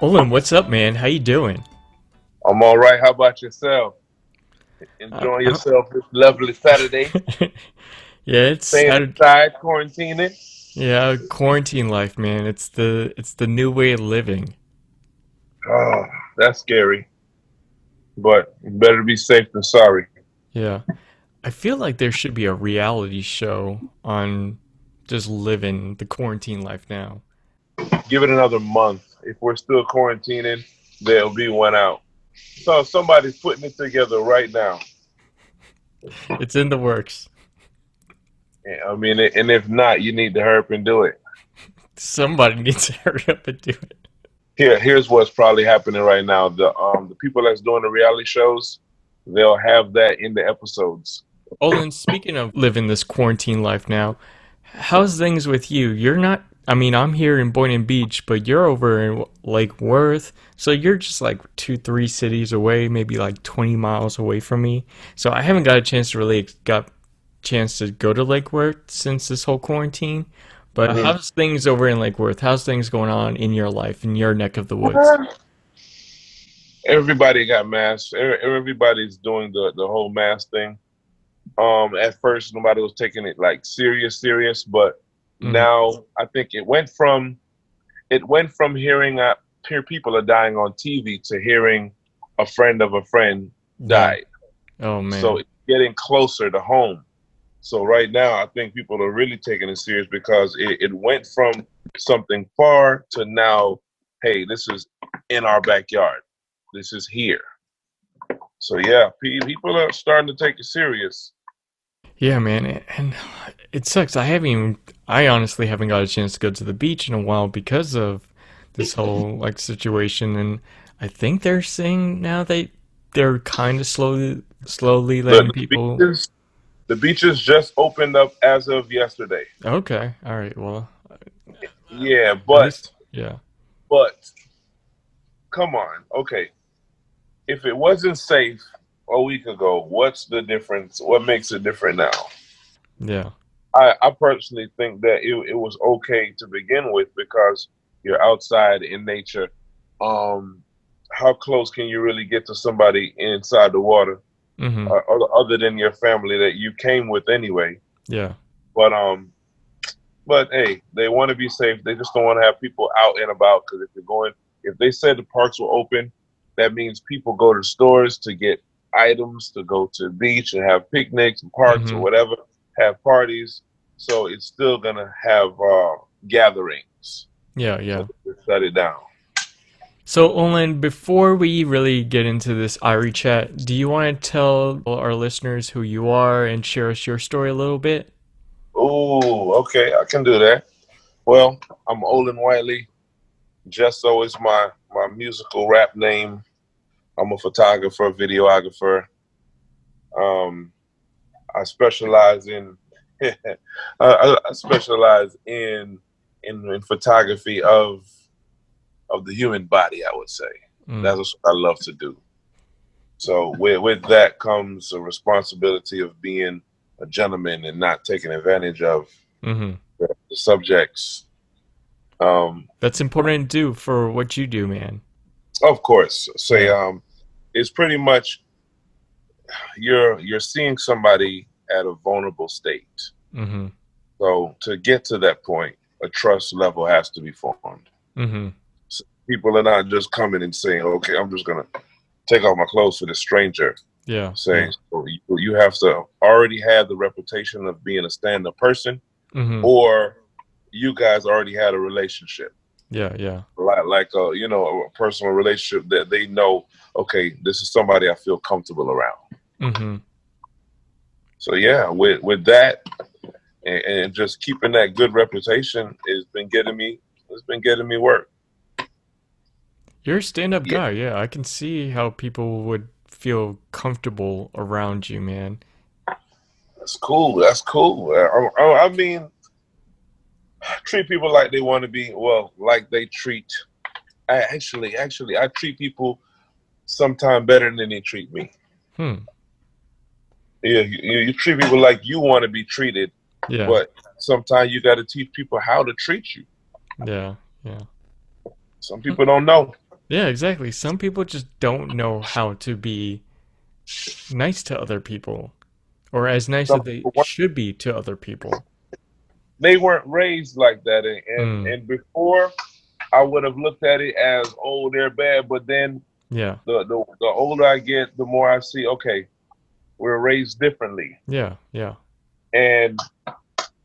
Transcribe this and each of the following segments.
Olen, what's up, man? How you doing? I'm all right. How about yourself? Uh, Enjoying uh, yourself this lovely Saturday? yeah, it's Staying Saturday. inside, quarantining? Yeah, quarantine life, man. It's the new way of living. Oh, that's scary. But better be safe than sorry. Yeah, I feel like there should be a reality show on just living the quarantine life now. Give it another month. If we're still quarantining, there'll be one out. So somebody's putting it together right now. It's in the works. I mean, and if not, you need to hurry up and do it. Somebody needs to hurry up and do it. Here's what's probably happening right now. The people that's doing the reality shows, they'll have that in the episodes. Olin, speaking of living this quarantine life now, how's things with you? You're not, I mean, I'm here in Boynton Beach, but you're over in Lake Worth. So you're just like two, three cities away, maybe like 20 miles away from me. So I haven't got a chance to really got chance to go to Lake Worth since this whole quarantine. But Mhm. how's things over in Lake Worth? How's things going on in your life, in your neck of the woods? Everybody got masks. Everybody's doing the whole mask thing. At first nobody was taking it like serious, but Hmm. now I think it went from hear people are dying on TV to hearing a friend of a friend Yeah. died. Oh So man. it's getting closer to home. So right now I think people are really taking it serious because it went from something far to now, hey, this is in our backyard. This is here. So yeah, people are starting to take it serious. Yeah, man, and it sucks. I honestly haven't got a chance to go to the beach in a while because of this whole like situation. And I think they're saying now they're kind of slowly The, letting the people. beaches, the beaches just opened up as of yesterday. Okay, all right, well, Yeah, at least, but yeah, but come on, okay. If it wasn't safe a week ago, what's the difference? What makes it different now? yeah, I personally think that it was okay to begin with because you're outside in nature. Um, how close can you really get to somebody inside the water, mm-hmm, other than your family that you came with anyway? yeah, But but hey, they want to be safe. They just don't want to have people out and about because if they said the parks were open, that means people go to stores to get items, to go to the beach and have picnics and parks or mm-hmm, whatever, have parties. So it's still gonna have gatherings. yeah, So yeah. they shut it down. So, Olin, before we really get into this Irie chat, do you want to tell our listeners who you are and share us your story a little bit? Ooh, okay, I can do that. Well, I'm Olen Whitely. Jesso is my musical rap name. I'm a photographer, videographer. Um, I specialize in I specialize in photography of the human body. I would say Mm, that's what I love to do. So with that comes a responsibility of being a gentleman and not taking advantage of mm-hmm. the subjects. Um, That's important to do for what you do, man. of course, say Yeah. it's pretty much you're seeing somebody at a vulnerable state. Mm-hmm. So to get to that point, a trust level has to be formed. Mm-hmm. So people are not just coming and saying, "Okay, I'm just gonna take off my clothes for this stranger." Yeah. Saying Yeah. so you have to already have the reputation of being a stand-up person, Mm-hmm. or you guys already had a relationship, Yeah. Yeah. like a personal relationship that they know. Okay, this is somebody I feel comfortable around. Mm-hmm. So yeah, with that and just keeping that good reputation has been getting me work. You're a stand-up Yeah, guy. Yeah, I can see how people would feel comfortable around you, man. that's cool. That's cool. I mean, treat people like they want to be. Well, like they treat. I treat people sometimes better than they treat me. Hmm. Yeah, you treat people like you want to be treated, Yeah. but sometimes you got to teach people how to treat you. Yeah. Yeah. Some people don't know. Yeah, exactly. Some people just don't know how to be nice to other people, or as nice Some as they people weren't, should be to other people. they weren't raised like that, Mm, and before I would have looked at it as, oh, they're bad. But then yeah, the older I get, the more I see, okay, we're raised differently. yeah, yeah. And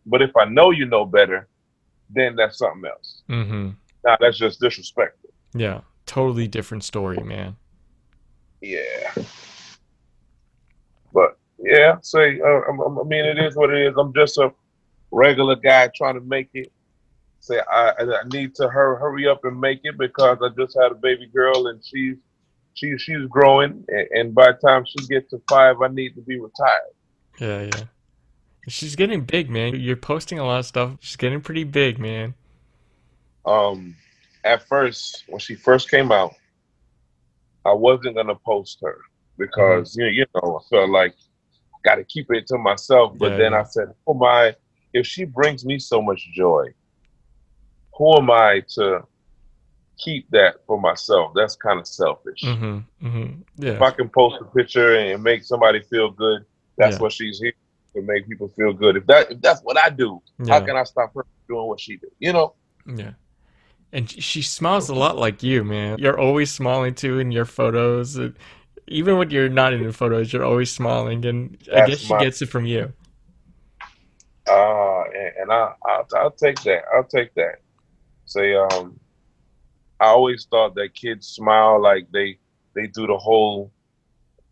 but if I know you know better, then that's something else. Mm-hmm. Now that's just disrespectful. Yeah, totally different story, man. Yeah, but yeah, say I mean it is what it is. I'm just a regular guy trying to make it. Say I need to hurry up and make it because I just had a baby girl and she's growing, and by the time she gets to 5, I need to be retired. Yeah, yeah. She's getting big, man. You're posting a lot of stuff. She's getting pretty big, man. Um, at first, when she first came out, I wasn't gonna post her Mm-hmm. because I felt like got to keep it to myself. But Yeah, then yeah, I said, who am I? If she brings me so much joy, who am I to keep that for myself? That's kind of selfish. mm-hmm, mm-hmm. If Yeah, I can post a picture and make somebody feel good, that's yeah, what she's here to make people feel good. If that's what I do, how yeah, can I stop her from doing what she do? You know? yeah. And she smiles a lot like you, man. You're always smiling too in your photos. Even when you're not in the photos, you're always smiling, and I guess That's she my gets it from you. and I'll take that. I'll take that. Say I always thought that kids smile like they do the whole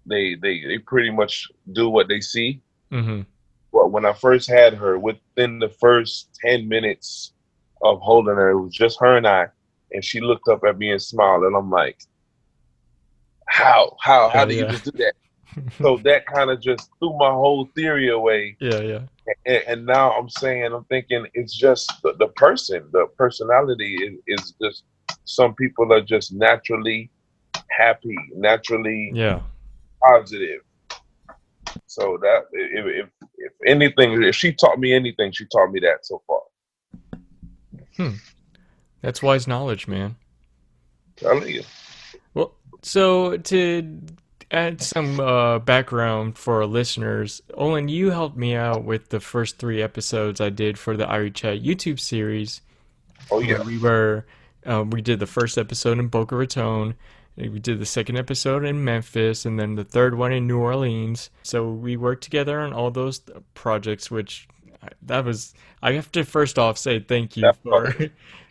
they pretty much do what they see. Mm-hmm. But when I first had her, within the first 10 minutes of holding her, it was just her and she looked up at me and smiled, and I'm like, how Yeah, do you yeah, just do that? So that kind of just threw my whole theory away. yeah, yeah, And now I'm thinking it's just the person, the personality is just some people are just naturally happy, naturally yeah. positive. So that if anything, if she taught me anything, she taught me that so far. Hmm. That's wise knowledge, man. Telling you, Well, so to add some background for our listeners, Olin, you helped me out with the first three episodes I did for the Irie Chat YouTube series, oh where yeah, we did the first episode in Boca Raton, we did the second episode in Memphis, and then the third one in New Orleans. So we worked together on all those projects, which that was. I have to first off say thank you that for,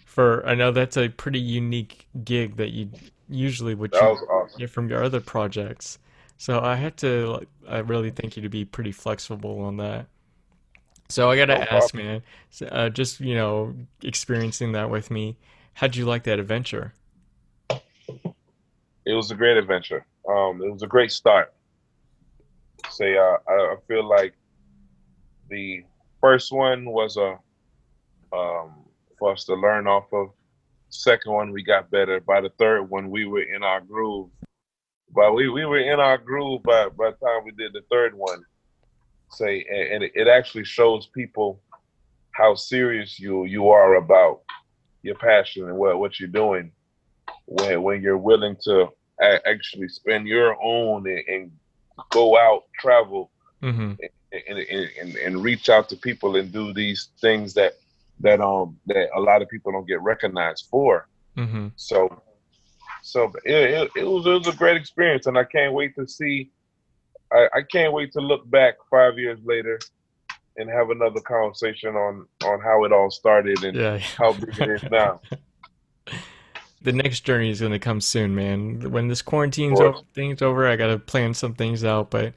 for I know that's a pretty unique gig that you usually what that you was awesome. get from your other projects. So I had to like, I really thank you to be pretty flexible on that. So I No gotta ask, problem. man, just experiencing that with me, how'd you like that adventure? It was a great adventure. It was a great start. Say, I feel like the first one was a for us to learn off of. Second one, we got better. By the third one, we were in our groove. But we were in our groove by the time we did the third one. Say, and it actually shows people how serious you are about your passion and what you're doing when you're willing to actually spend your own and go out, travel, Mm-hmm. and reach out to people and do these things that a lot of people don't get recognized for. Mm-hmm. So it was a great experience, and I can't wait to see. I can't wait to look back 5 years later and have another conversation on how it all started and Yeah. how big it is now. The next journey is gonna come soon, man. When this Of quarantine's over, course, things over, I gotta plan some things out, but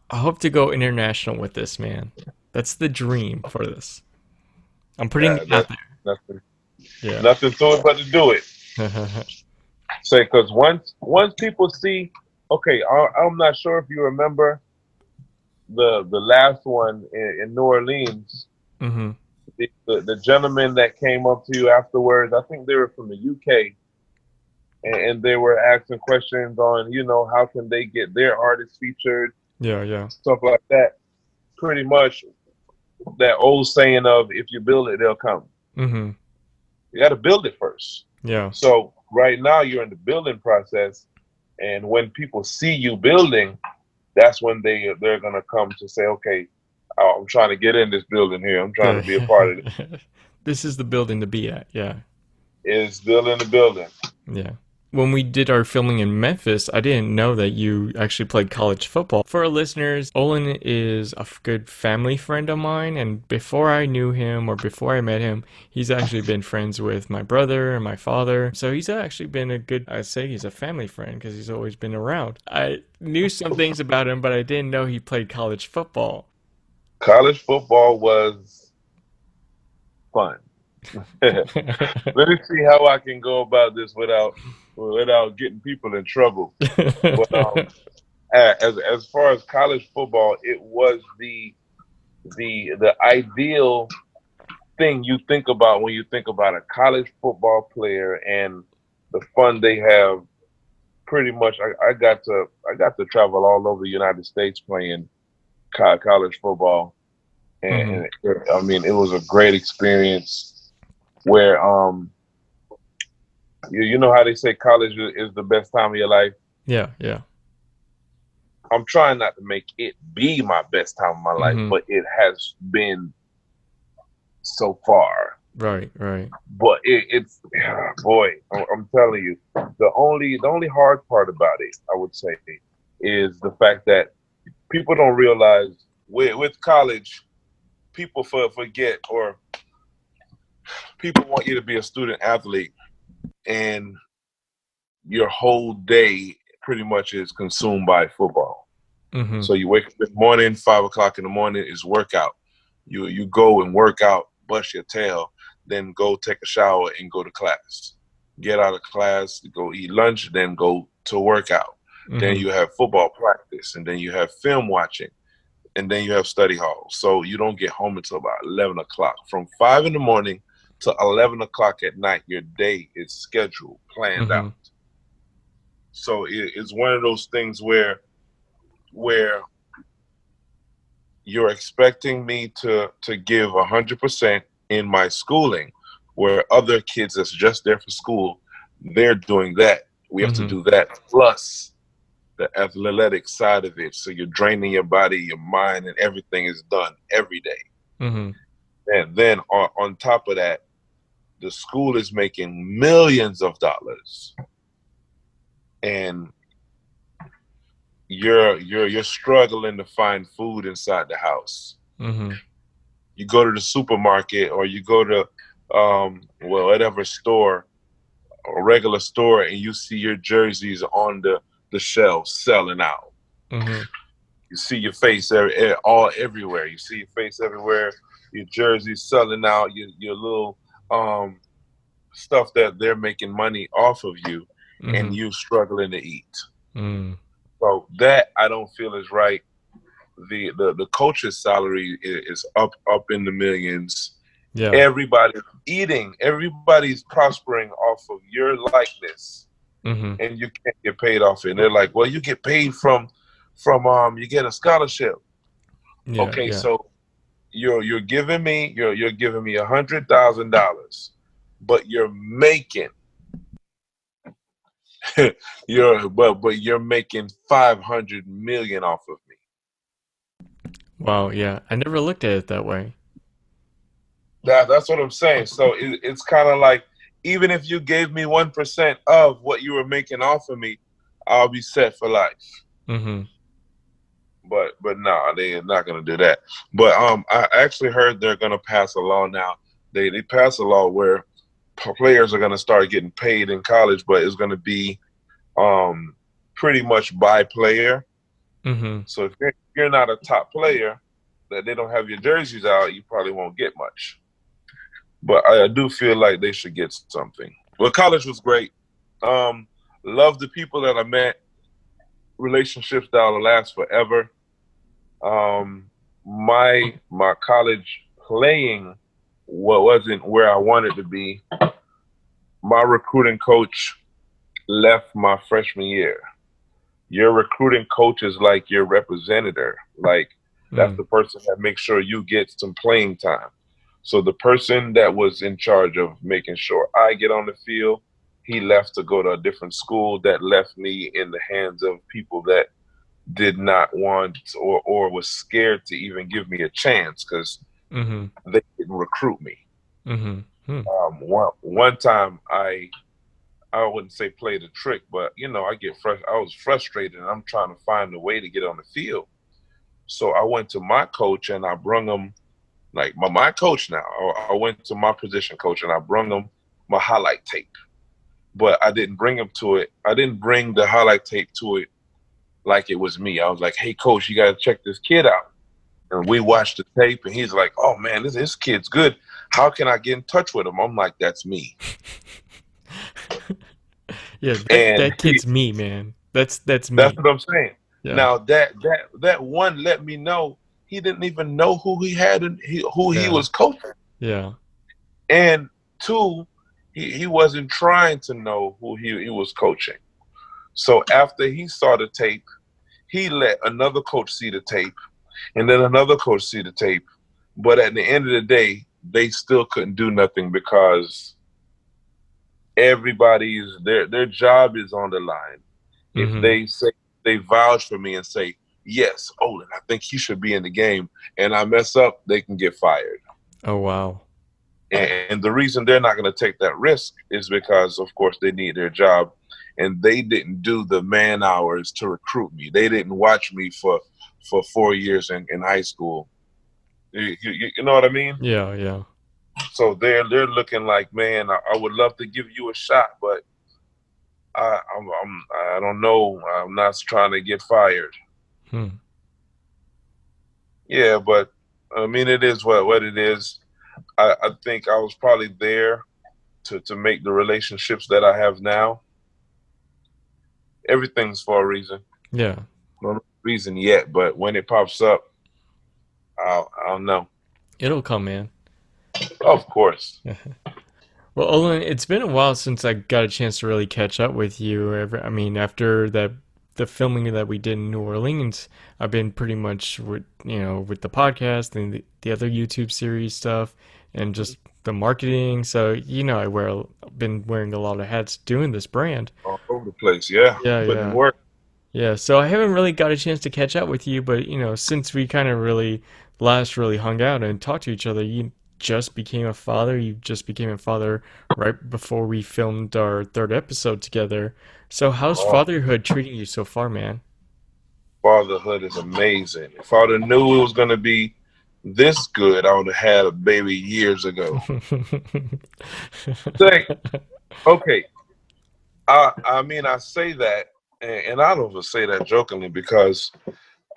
I hope to go international with this, man. That's the dream for this. I'm putting it out that nothing there. nothing to it but to do it. Yeah. Say because once people see, okay, I'm not sure if you remember the last one in New Orleans. Mm-hmm. The gentleman that came up to you afterwards, I think they were from the UK, and they were asking questions on, how can they get their artists featured, Yeah, yeah. stuff like that. Pretty much that old saying of, if you build it, they'll come. Mm-hmm. You got to build it first. Yeah. So right now you're in the building process, and when people see you building, that's when they're gonna come to say, okay, I'm trying to get in this building here. I'm trying to be a part of it. This is the building to be at. Yeah. Is still in the building. Yeah. When we did our filming in Memphis, I didn't know that you actually played college football. For our listeners, Olin is a good family friend of mine, and before I knew him or before I met him, he's actually been friends with my brother and my father. So he's actually been a good, I'd say he's a family friend because he's always been around. I knew some things about him, but I didn't know he played college football. College football was fun. Let me see how I can go about this without getting people in trouble. But as far as college football, it was the ideal thing you think about when you think about a college football player and the fun they have. Pretty much, I got to travel all over the United States playing college football, Hmm. and I mean it was a great experience. Where you know how they say college is the best time of your life. Yeah, yeah. I'm trying not to make it be my best time of my life, Hmm. but it has been so far. Right, right. But it's boy, I'm telling you, the only hard part about it, I would say, is the fact that people don't realize with college, people forget, or people want you to be a student athlete, and your whole day pretty much is consumed by football. Hmm. So you wake up in the morning, 5 o'clock in the morning is workout. You go and work out, bust your tail, then go take a shower and go to class. Get out of class, go eat lunch, then go to workout. Then Hmm. you have football practice, and then you have film watching, and then you have study hall. So you don't get home until about 11 o'clock. From 5 in the morning to 11 o'clock at night, your day is scheduled, planned Hmm. out. So it's one of those things where you're expecting me to give 100% in my schooling, where other kids that's just there for school, they're doing that. We have to Hmm. do that plus the athletic side of it. So you're draining your body, your mind, and everything is done every day. Hmm. And then on top of that, the school is making millions of dollars, and you're struggling to find food inside the house. Hmm. You go to the supermarket, or you go to whatever store, a regular store, and you see your jerseys on the shelves selling out. Hmm. You see your face all everywhere. You see your face everywhere. Your jerseys selling out. Your little um, stuff that they're making money off of you, and Hmm. you struggling to eat. Mm. So that I don't feel is right. The coach's salary is up in the millions. Yeah. Everybody's eating, everybody's prospering off of your likeness, Hmm. and you can't get paid off it. And they're like, well, you get paid from you get a scholarship. Yeah, Okay, yeah. so you're giving me $100,000, but you're making you're making 500 million off of me. Wow, yeah. I never looked at it that way. That's what I'm saying. So it's kind of like, even if you gave me 1% of what you were making off of me, I'll be set for life. Hmm. But no, they're not gonna do that. But I actually heard they're gonna pass a law now. They pass a law where players are gonna start getting paid in college, but it's gonna be um pretty much by player. Hmm. So if you're not a top player, that they don't have your jerseys out, you probably won't get much. But I do feel like they should get something. Well, college was great. Um, love the people that I met. Relationships that'll last forever. Um, my college playing wasn't where I wanted to be. My recruiting coach left my freshman year. Your recruiting coach is like your representative. Like, that's Mm. the person that makes sure you get some playing time. So the person that was in charge of making sure I get on the field he left to go to a different school that left me in the hands of people that did not want or was scared to even give me a chance because Mm-hmm. they didn't recruit me. Mm-hmm. Hmm. One time I wouldn't say played a trick, but I was frustrated and I'm trying to find a way to get on the field. So I went to my coach and I brung him like my coach now. I went to my position coach and I brung him my highlight tape. But I didn't bring him to it. I didn't bring the highlight tape to it like it was me. I was like, "Hey coach, you gotta check this kid out." And we watched the tape and he's like, "Oh man, this kid's good. How can I get in touch with him?" I'm like, "That's me." Yeah, And that kid's me, man. That's that's me. what I'm saying. Yeah. Now that one let me know he didn't even know who he had and who he Yeah. was coaching. Yeah. And two, he wasn't trying to know who he was coaching. So after he saw the tape, he let another coach see the tape, and then another coach see the tape. But at the end of the day, they still couldn't do nothing because everybody's their job is on the line. If Mm-hmm. they say they vouch for me and say, yes, Olin, I think he should be in the game, and I mess up, they can get fired. Oh wow. And the reason they're not going to take that risk is because, of course, they need their job, and they didn't do the man hours to recruit me. They didn't watch me for 4 years in high school. You know what I mean? Yeah, yeah. So they're looking like, man, I would love to give you a shot, but I don't know. I'm not trying to get fired. Hmm. Yeah, but I mean, it is what it is. I think I was probably there to make the relationships that I have now. Everything's for a reason. Yeah. No reason yet, but when it pops up, I'll know. It'll come, man. Of course. Well, Olin, it's been a while since I got a chance to really catch up with you. I mean, after the filming that we did in New Orleans, I've been pretty much with with the podcast and the other YouTube series stuff, and just the marketing. So been wearing a lot of hats doing this brand. All over the place. Yeah, Yeah, putting in yeah. work. Yeah, so I haven't really got a chance to catch up with you, but since we kind of really last really hung out and talked to each other, you just became a father. You just became a father right before we filmed our third episode together. So how's Oh, fatherhood treating you so far, man? fatherhood is amazing. If I'd have knew it was gonna be this good, I would have had a baby years ago. Say, okay. I mean, I say that, and I don't even say that jokingly because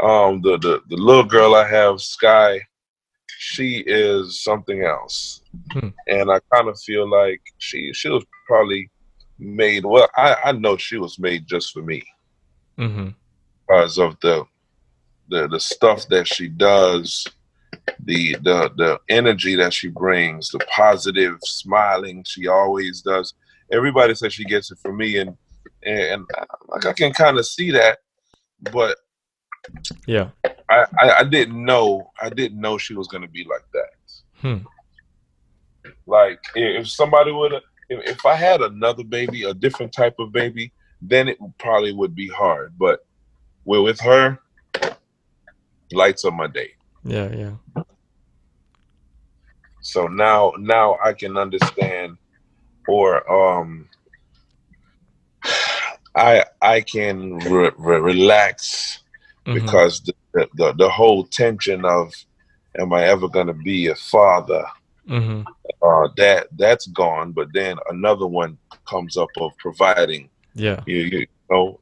the little girl I have, Sky, she is something else, Hmm. and I kind of feel like she was probably made. Well, I know she was made just for me Mm-hmm. because of the stuff that she does, the energy that she brings, the positive smiling she always does. Everybody says she gets it from me, and like I can kind of see that, but Yeah. I didn't know she was gonna be like that. Hmm. Like if somebody would have, if I had another baby, a different type of baby, then it probably would be hard. But with her, lights up my day. Yeah, yeah. So now I can understand, or I can relax Mm-hmm. because the whole tension of am I ever going to be a father, Mm-hmm. that's gone. But then another one comes up of providing. Yeah. You know,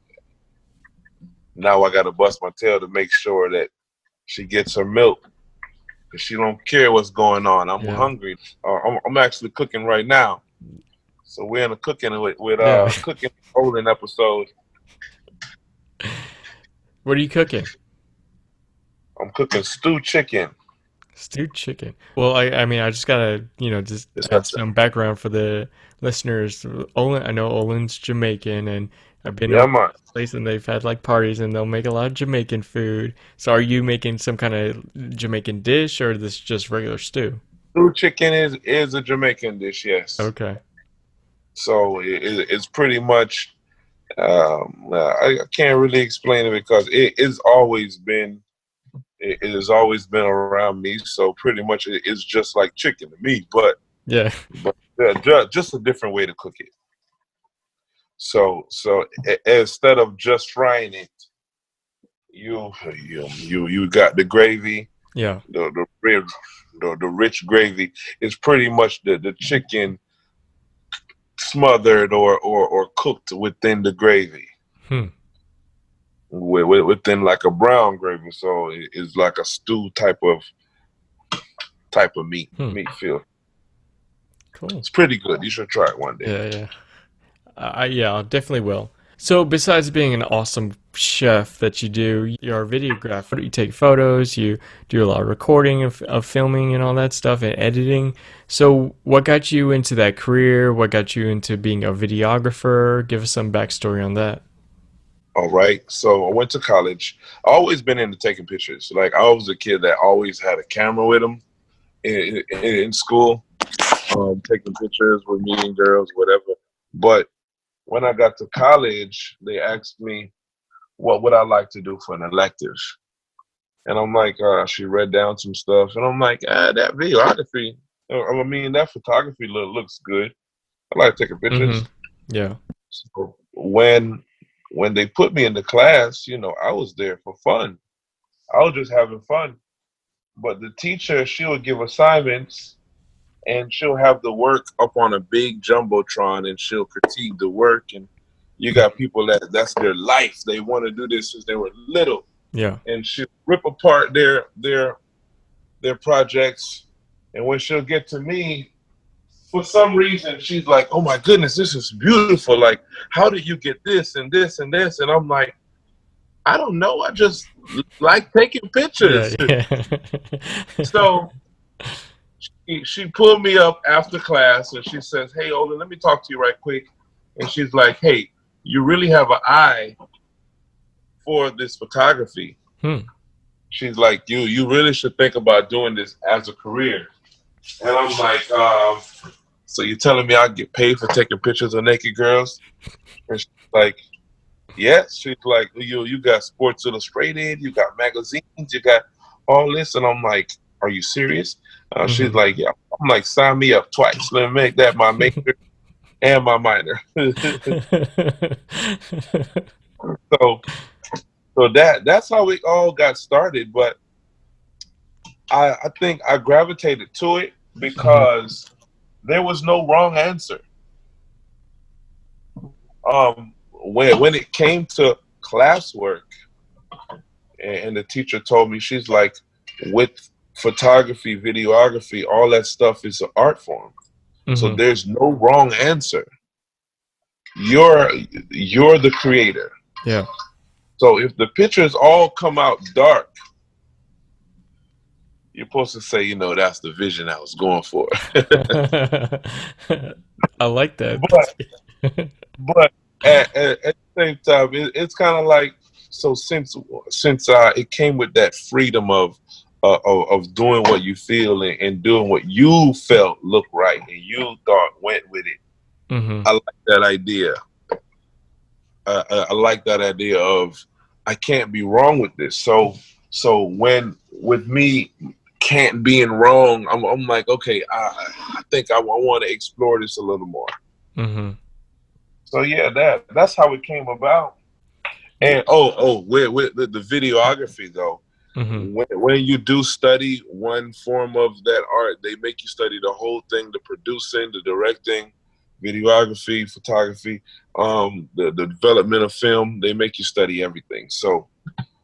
now I got to bust my tail to make sure that she gets her milk. She don't care what's going on. I'm Yeah. hungry. I'm actually cooking right now. So we're in a cooking with Yeah. cooking Olin episode. What are you cooking? I'm cooking stewed chicken. Stewed chicken. Well, I mean, I just gotta, just It's add not some background for the listeners. I know Olin's Jamaican, and I've been yeah, over man. to this place, and they've had like parties, and they'll make a lot of Jamaican food. So, are you making some kind of Jamaican dish, or this just regular stew? Stewed chicken is a Jamaican dish, yes. Okay. So it's pretty much I can't really explain it because it has always been around me. So pretty much it's just like chicken to me, Yeah. but just a different way to cook it. So instead of just frying it, you got the gravy, Yeah. the rich gravy. It's pretty much the chicken smothered or cooked within the gravy, Hmm. within like a brown gravy. So it's like a stew type of Hmm. meat feel. Cool. It's pretty good. You should try it one day. Yeah, yeah. Yeah, I definitely will. So, besides being an awesome chef that you do, you're a videographer. You take photos, you do a lot of recording of filming and all that stuff and editing. So, what got you into that career? What got you into being a videographer? Give us some backstory on that. All right. So I went to college. I always been into taking pictures. Like I was a kid that always had a camera with him in school, taking pictures with meeting girls, whatever. But when I got to college, they asked me what would I like to do for an elective, and I'm like, she read down some stuff, and I'm like, that videography. I mean, that photography looks good. I like taking Mm-hmm. pictures. Yeah. So when they put me in the class, I was there for fun. I was just having fun. But the teacher, she'll give assignments and she'll have the work up on a big jumbotron and she'll critique the work. And you got people that's their life. They want to do this since they were little. Yeah. And she'll rip apart their projects. And when she'll get to me, for some reason, she's like, "Oh my goodness, this is beautiful. Like, how did you get this and this and this?" And I'm like, "I don't know. I just like taking Yeah. pictures." Yeah. So she pulled me up after class and she says, "Hey, Olin, let me talk to you right quick." And she's like, "Hey, you really have an eye for this photography." Hmm. She's like, "You really should think about doing this as a career." And I'm like, "So you're telling me I get paid for taking pictures of naked girls?" And she's like, "Yes." She's like, "You got Sports Illustrated, you got magazines, you got all this." And I'm like, "Are you serious?" She's Mm-hmm. like, "Yeah." I'm like, "Sign me up twice. Let me make that my major and my minor." so so that's how we all got started. But I think I gravitated to it Mm-hmm. because there was no wrong answer. When it came to classwork, and the teacher told me, she's like, with photography, videography, all that stuff is an art form. So Mm-hmm. there's no wrong answer. You're you're the creator. Yeah. So if the pictures all come out dark, you're supposed to say, that's the vision I was going for. I like that. but but at the same time, it's kind of like, so since it came with that freedom of doing what you feel and doing what you felt looked right and you thought went with it. Mm-hmm. I like that idea. I like that idea of I can't be wrong with this. So when with me can't being wrong, I'm like, okay, I think I want to explore this a little more. Mm-hmm. So yeah, that's how it came about. Yeah. And with the videography though, Mm-hmm. when you do study one form of that art, they make you study the whole thing: the producing, the directing, videography, photography, the development of film. They make you study everything. So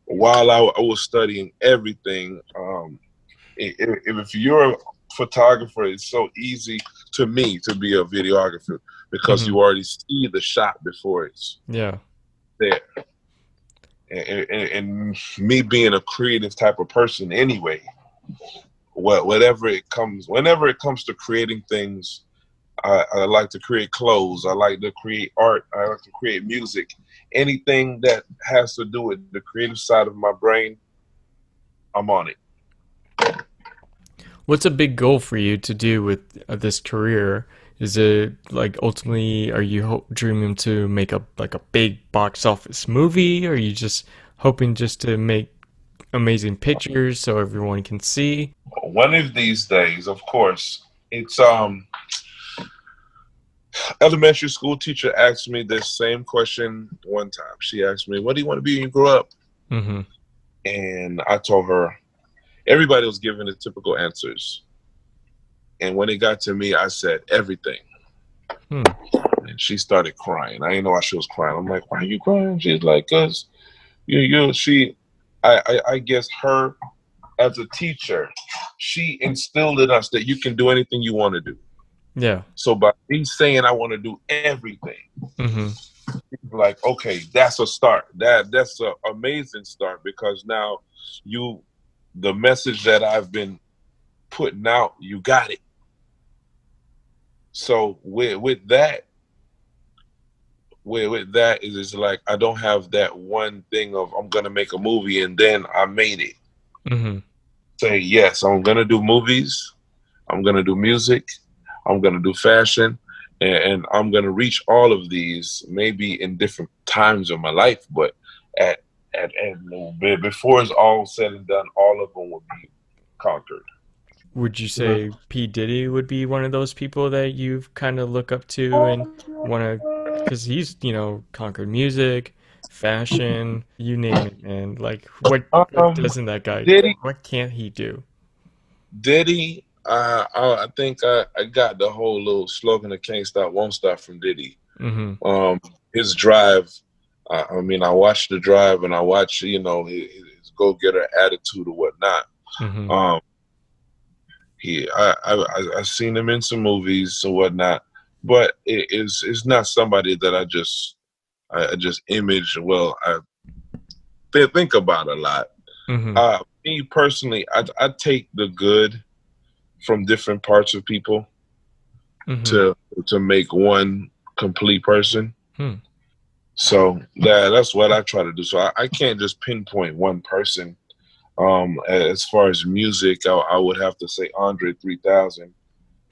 while I was studying everything, if you're a photographer, it's so easy to me to be a videographer because Mm-hmm. you already see the shot before it's Yeah. there. And me being a creative type of person anyway, whenever it comes to creating things, I like to create clothes, I like to create art, I like to create music, anything that has to do with the creative side of my brain, I'm on it. What's a big goal for you to do with this career? Is it like ultimately are you dreaming to make a like a big box office movie, or are you just hoping just to make amazing pictures so everyone can see? One of these days, of course, it's elementary school teacher asked me this same question one time. She asked me, "What do you want to be when you grow up?" Mm-hmm. And I told her, everybody was giving the typical answers. And when it got to me, I said everything. Hmm. And she started crying. I didn't know why she was crying. I'm like, "Why are you crying?" She's like, "Cause she, I guess her as a teacher, she instilled in us that you can do anything you want to do. Yeah. So by me saying I want to do everything, Mm-hmm. like, okay, that's a start. That's an amazing start because now you, the message that I've been putting out, you got it. So with that is like I don't have that one thing of I'm gonna make a movie and then I made it. Mm-hmm. Say yes, I'm gonna do movies. I'm gonna do music. I'm gonna do fashion, and I'm gonna reach all of these maybe in different times of my life. But at before it's all said and done, all of them will be conquered. Would you say P. Diddy would be one of those people that you've kind of look up to and want to, because he's, conquered music, fashion, you name it, man. Like, what Um, doesn't that guy do? Diddy, What can't he do? Diddy. I think I got the whole little slogan of "Can't Stop, Won't Stop" from Diddy. Mm-hmm. His drive. I mean, I watched the drive, and I watch, his go getter attitude or whatnot. Mm-hmm. Um, I've seen him in some movies and whatnot, but it's not somebody that I just image. Well, I think about a lot. Mm-hmm. Me personally, I take the good from different parts of people Mm-hmm. to make one complete person. Hmm. So that's what I try to do. So I can't just pinpoint one person. As far as music, I would have to say Andre 3000 Hmm.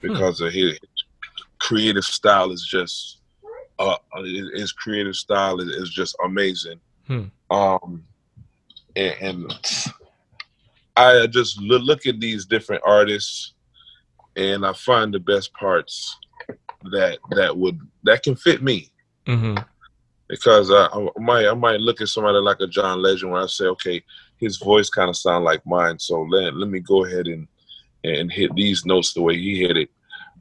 because of his creative style is just his creative style is just amazing. Hmm. Um, and I just look at these different artists and I find the best parts that can fit me. Mm-hmm. Because I might look at somebody like a John Legend where I say, okay, his voice kind of sound like mine, so let me go ahead and hit these notes the way he hit it.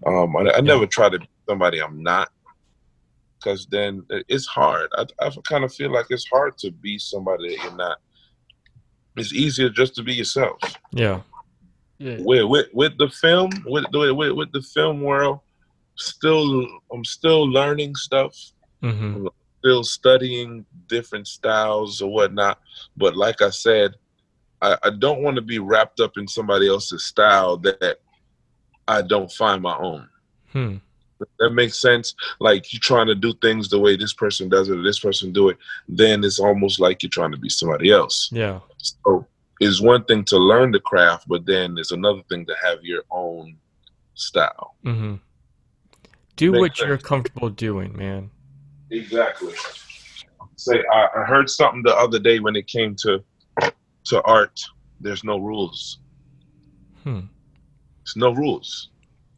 I Yeah. never try to be somebody I'm not, because then it's hard. I kind of feel like it's hard to be somebody that you're not. It's easier just to be yourself. Yeah. Yeah. With the film, with the film world, I'm still learning stuff. Mm-hmm. I'm still studying different styles or whatnot. But like I said, I don't want to be wrapped up in somebody else's style that I don't find my own. Hmm. That makes sense. Like you're trying to do things the way this person does it or this person do it, then it's almost like you're trying to be somebody else. Yeah. So it's one thing to learn the craft, but then it's another thing to have your own style. Mm-hmm. Do Makes what you're sense. comfortable doing, man. Exactly. Say I heard something the other day when it came to art. There's no rules. Hmm. There's no rules.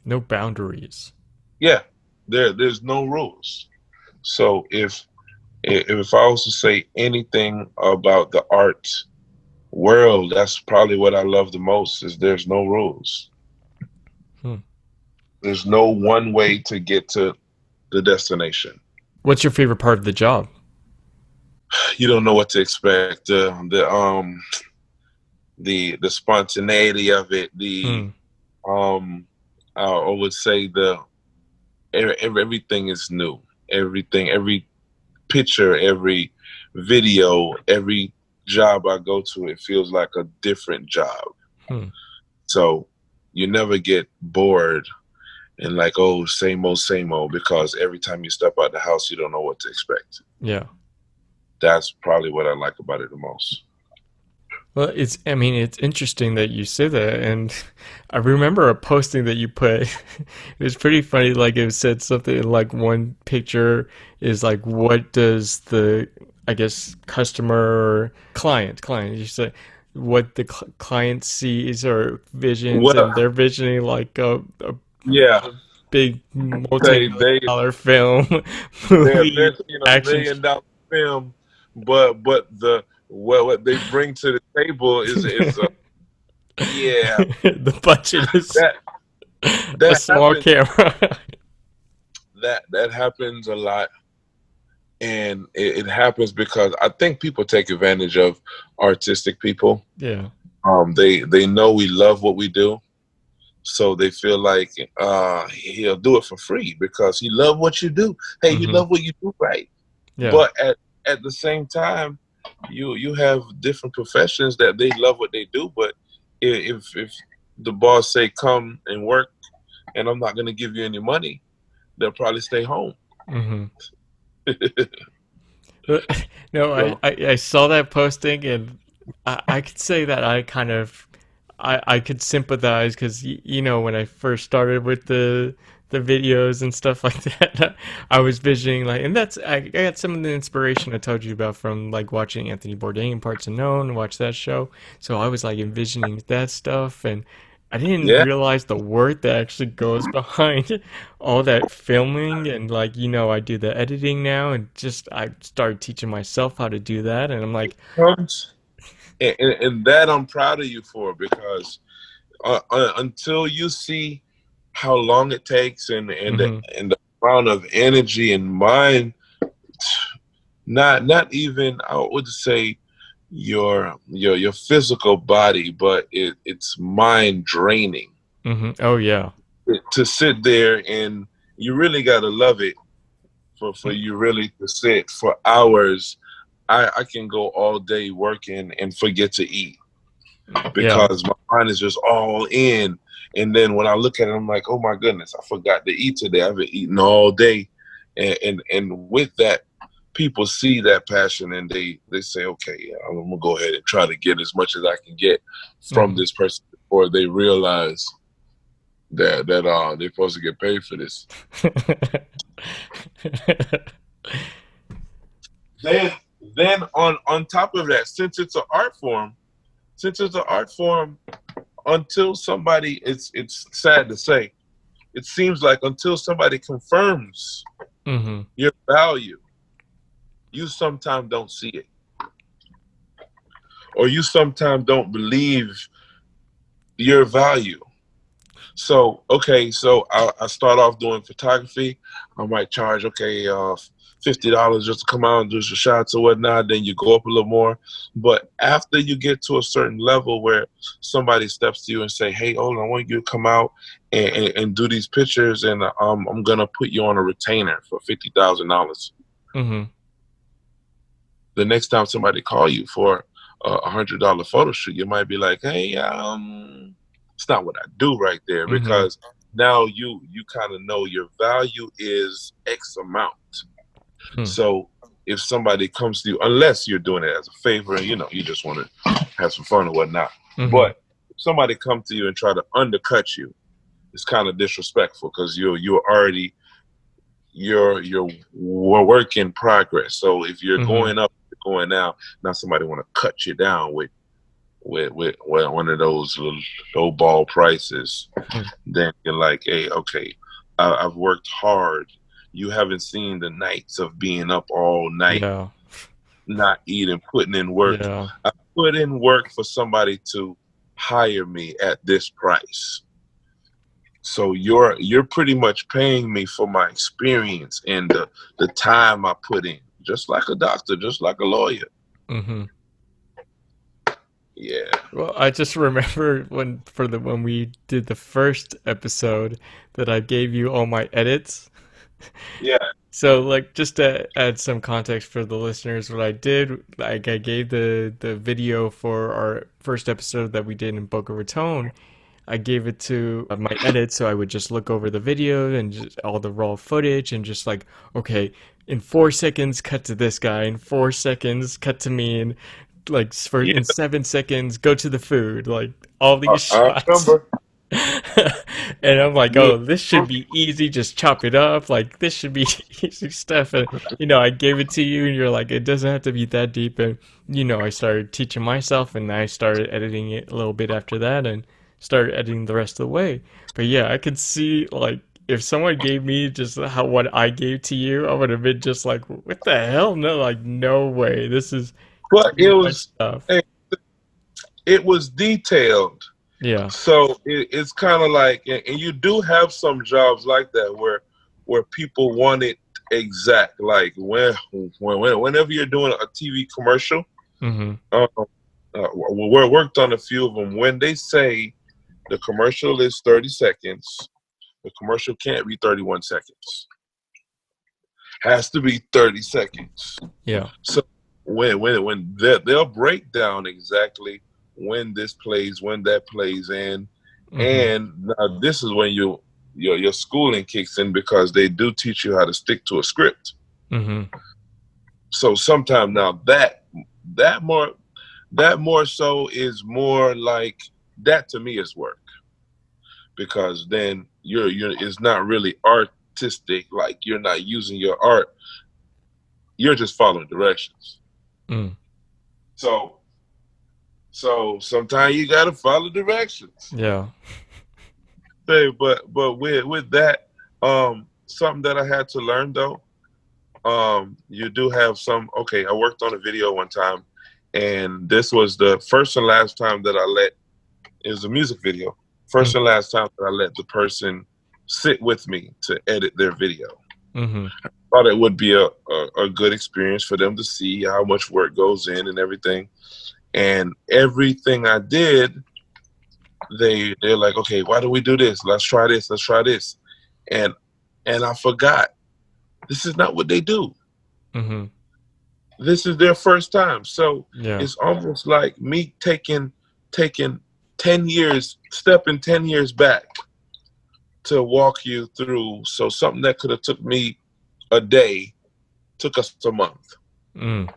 No boundaries. Yeah, there's no rules. So if I was to say anything about the art world, that's probably what I love the most is there's no rules. Hmm. There's no one way to get to the destination. What's your favorite part of the job? You don't know what to expect. The spontaneity of it. Hmm. Um I would say everything is new. Every picture, every video, every job I go to, it feels like a different job. Hmm. So you never get bored and like, oh, same old, because every time you step out the house, you don't know what to expect. Yeah. That's probably what I like about it the most. Well, I mean, it's interesting that you say that, and I remember a posting that you put. It was pretty funny. Like it said something like one picture is like, what does the, I guess, customer or client, you said what the client sees or visions, Well, and they're visioning like yeah, a big say multi-million dollar film they're movie investing a action. $1 million film, but the well, what they bring to the table is yeah, The budget is that a that small happens camera. that happens a lot, and it happens because I think people take advantage of artistic people. Yeah. They know we love what we do, so they feel like he'll do it for free because he love what you do. Hey, you Hmm. love what you do, right? Yeah. But at the same time, you have different professions that they love what they do, but if the boss say come and work and I'm not going to give you any money, they'll probably stay home. Hmm. No, I, So, I I saw that posting, and I could say that I kind of I could sympathize because you know when I first started with the videos and stuff like that, I was visioning like, and that's I got some of the inspiration I told you about from like watching Anthony Bourdain Parts Unknown, watch that show. So I was like envisioning that stuff, and I didn't yeah, realize the work that actually goes behind all that filming, and like I do the editing now, and just I started teaching myself how to do that, and I'm like, comes and that I'm proud of you for because until you see how long it takes mm-hmm, and the amount of energy and mind, not even I would say your physical body, but it's mind draining mm-hmm, oh yeah, to sit there, and you really got to love it for you really to sit for hours. I can go all day working and forget to eat yeah, because my mind is just all in. And then when I look at it, I'm like, oh my goodness, I forgot to eat today. I've been eating all day. And with that, people see that passion and they say, okay, yeah, I'm gonna go ahead and try to get as much as I can get from mm-hmm. this person before they realize that they're supposed to get paid for this. Then then on top of that, since it's an art form, until somebody it's sad to say, it seems like until somebody confirms Mm-hmm. your value, you sometimes don't see it. Or you sometimes don't believe your value. So okay, so I start off doing photography. I might charge $50 just to come out and do some shots or whatnot. Then you go up a little more, but after you get to a certain level where somebody steps to you and say, "Hey, Olin, I want you to come out and do these pictures, and I'm gonna put you on a retainer for $50,000." Mm-hmm. The next time somebody call you for $100 photo shoot, you might be like, "Hey, it's not what I do right there," Mm-hmm. because now you kind of know your value is X amount. Hmm. So if somebody comes to you, unless you're doing it as a favor and you just want to have some fun or whatnot, Mm-hmm. but if somebody come to you and try to undercut you, it's kind of disrespectful because you're already you're work in progress. So if you're Mm-hmm. going up, you're going out, now somebody want to cut you down with one of those little low ball prices, Hmm. then you're like, hey, okay, I've worked hard. You haven't seen the nights of being up all night, Yeah. not eating, putting in work. Yeah. I put in work for somebody to hire me at this price. So you're pretty much paying me for my experience and the time I put in, just like a doctor, just like a lawyer. Mm-hmm. Yeah, Well, I just remember when we did the first episode that I gave you all my edits. yeah, So, like, just to add some context for the listeners, what I did, like, I gave the video for our first episode that we did in Boca Raton. I gave it to my edit, so I would just look over the video and just all the raw footage and just like, okay, in 4 seconds, cut to this guy, in 4 seconds, cut to me, and like for Yeah, in 7 seconds, go to the food, like all these I shots. remember. And I'm like, Yeah. oh, this should be easy. Just chop it up. Like this should be easy stuff. And I gave it to you, and you're like, it doesn't have to be that deep. And I started teaching myself, and I started editing it a little bit after that, and started editing the rest of the way. But yeah, I could see like if someone gave me just how what I gave to you, I would have been just like, what the hell? No, like no way. This is But too much stuff. it was detailed. Yeah. So it's kind of like, and you do have some jobs like that where people want it exact. Like whenever you're doing a TV commercial, Mm-hmm. we worked on a few of them. When they say the commercial is 30 seconds, the commercial can't be 31 seconds. Has to be 30 seconds. Yeah. So when they'll break down exactly when this plays, when that plays in, Mm-hmm. and now this is when your schooling kicks in, because they do teach you how to stick to a script. Mm-hmm. So sometimes now that more so is more like that to me is work, because then you're it's not really artistic, like you're not using your art, you're just following directions. Mm. So sometimes you gotta follow directions. Yeah. Hey, but with that, something that I had to learn though, you do have some. Okay, I worked on a video one time, and this was the first and last time that I let. It was a music video. First and last time that I let the person sit with me to edit their video. Mm-hmm. Thought it would be a good experience for them to see how much work goes in and everything. And everything I did, they're like, okay, why do we do this? Let's try this. Let's try this. And I forgot, this is not what they do. Mm-hmm. This is their first time. So Yeah. it's almost like me taking 10 years, stepping 10 years back to walk you through. So something that could have took me a day took us a month. Mm.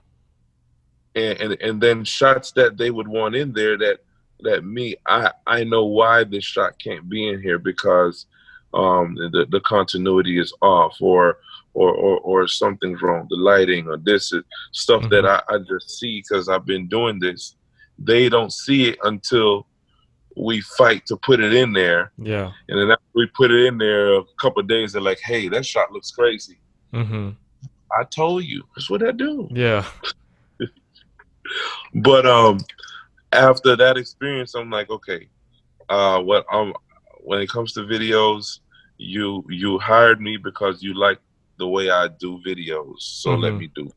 And then shots that they would want in there that me, I know why this shot can't be in here, because the continuity is off, or something's wrong, the lighting, or this is stuff that Mm-hmm. I just see because I've been doing this. They don't see it until we fight to put it in there. Yeah. And then after we put it in there a couple of days, they're like, hey, that shot looks crazy. Mm-hmm. I told you, that's what I do. Yeah. But after that experience, I'm like, okay, what when it comes to videos, you hired me because you like the way I do videos, so let Mm-hmm. me do.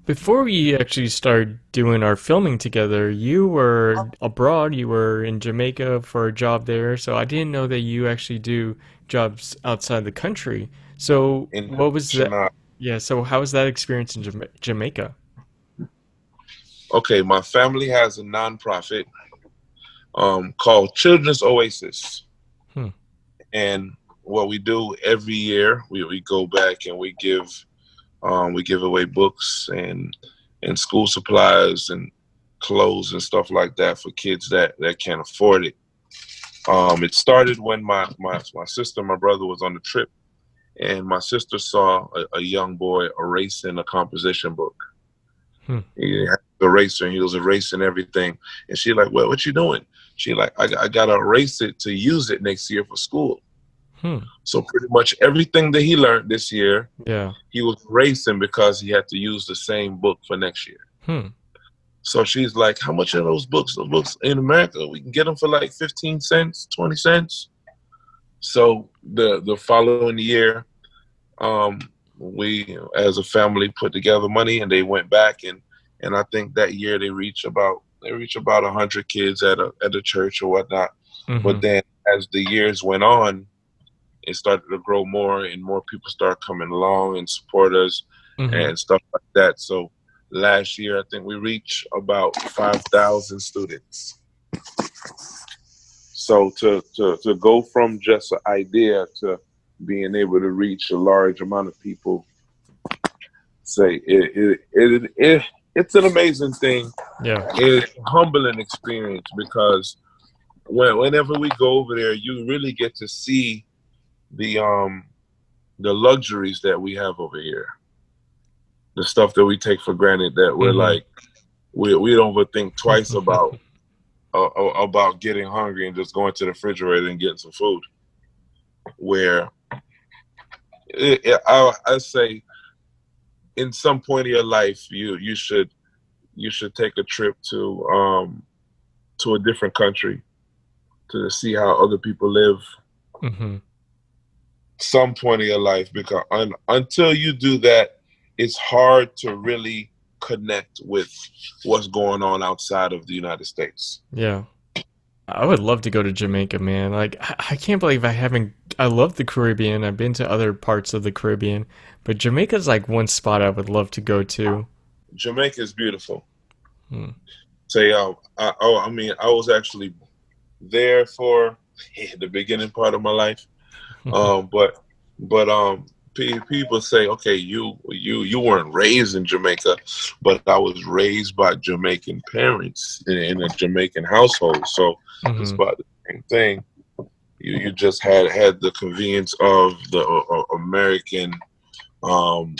Before we actually started doing our filming together, you were abroad. You were in Jamaica for a job there. So I didn't know that you actually do jobs outside the country. So what was that? International. Yeah. So how was that experience in Jamaica? Okay, my family has a nonprofit called Children's Oasis, Hmm. and what we do every year, we go back and we give away books and school supplies and clothes and stuff like that for kids that can't afford it. It started when my sister, my brother was on the trip, and my sister saw a young boy erasing a composition book. Hmm. He had an eraser, and he was erasing everything. And she like, well, what you doing? She like, I gotta erase it to use it next year for school. Hmm. So pretty much everything that he learned this year, Yeah. he was racing because he had to use the same book for next year. Hmm. So she's like, how much are those books? Those books in America, we can get them for like 15 cents, 20 cents. So the following year, we as a family put together money, and they went back, and I think that year they reached about 100 kids at a church or whatnot. Mm-hmm. But then as the years went on, it started to grow more, and more people start coming along and support us Mm-hmm. and stuff like that. So last year, I think we reached about 5,000 students. So to go from just an idea to being able to reach a large amount of people, say it's an amazing thing. Yeah. It's a humbling experience because whenever we go over there, you really get to see the luxuries that we have over here, the stuff that we take for granted that we're Mm-hmm. like we don't even think twice about getting hungry and just going to the refrigerator and getting some food. Where I say, in some point of your life, you should take a trip to a different country to see how other people live. Mm-hmm. Some point of your life, because until you do that, it's hard to really connect with what's going on outside of the United States. Yeah. I would love to go to Jamaica, man. Like, I can't believe I haven't. I love the Caribbean. I've been to other parts of the Caribbean, but Jamaica's like one spot I would love to go to. Jamaica is beautiful. Hmm. Say, I mean, I was actually there for the beginning part of my life. But people say, okay, you weren't raised in Jamaica, but I was raised by Jamaican parents in a Jamaican household, so it's Mm-hmm. about the same thing. You just had the convenience of the American um,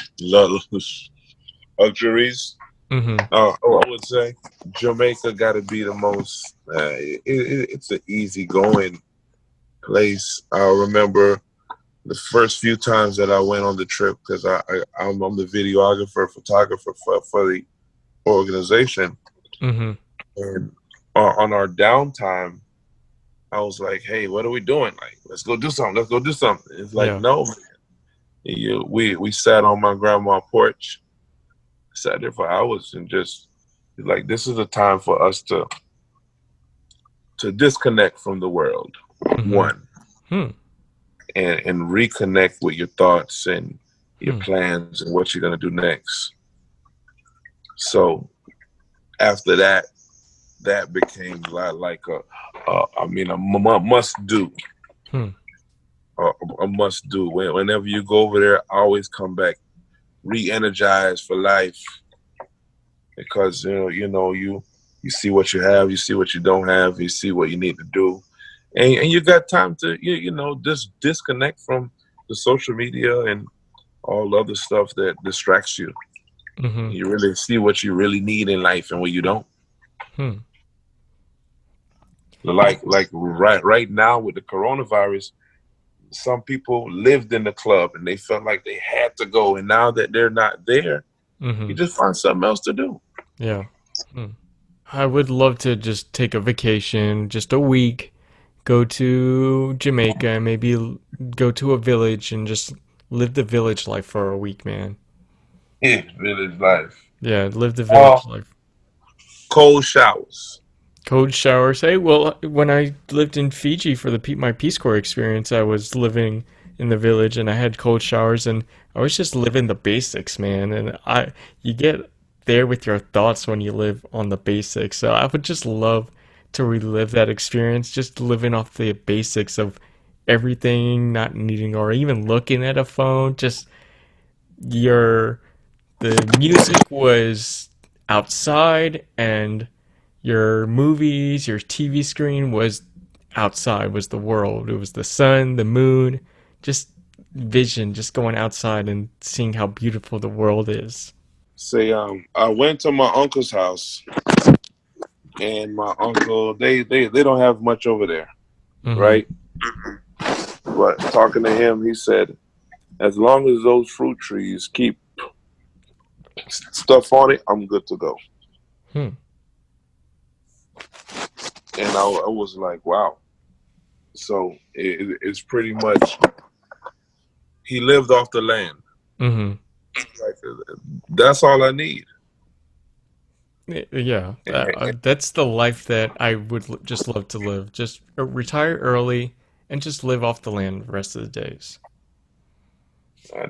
luxuries. Mm-hmm. I would say Jamaica got to be the most. It's an easygoing place. I remember the first few times that I went on the trip, because I'm the videographer, photographer for the organization, Mm-hmm. and on our downtime, I was like, "Hey, what are we doing? Like, let's go do something. Let's go do something." It's like, Yeah. no, man. We sat on my grandma's porch, sat there for hours, and just like, this is a time for us to disconnect from the world, Mm-hmm. one, Hmm. and reconnect with your thoughts and your Hmm. plans and what you're gonna do next. So after that, that became like a must do, Hmm. a must do. Whenever you go over there, always come back re-energized for life, because you see what you have, you see what you don't have, you see what you need to do, and you got time to just disconnect from the social media and all other stuff that distracts you. Mm-hmm. You really see what you really need in life and what you don't. Hmm. Like right now with the coronavirus, some people lived in the club and they felt like they had to go, and now that they're not there, Mm-hmm. you just find something else to do. Yeah. Hmm. I would love to just take a vacation, just a week, go to Jamaica, and maybe go to a village and just live the village life for a week, man. Yeah, village life. Yeah, live the Uh, village life. Cold showers. Cold showers. Hey, well, when I lived in Fiji for my Peace Corps experience, I was living in the village and I had cold showers and I was just living the basics, man. And you get there with your thoughts when you live on the basics. So I would just love to relive that experience, just living off the basics of everything, not needing or even looking at a phone. Just your the music was outside and your movies, your TV screen was outside, was the world. It was the sun, the moon, just vision, just going outside and seeing how beautiful the world is. Say, I went to my uncle's house, and my uncle, they don't have much over there, Mm-hmm. right? But talking to him, he said, as long as those fruit trees keep stuff on it, I'm good to go. Hmm. And I was like, wow. So it's pretty much, he lived off the land. Mm-hmm. Like, that's all I need. Yeah, that's the life that I would just love to live. Just retire early and just live off the land the rest of the days.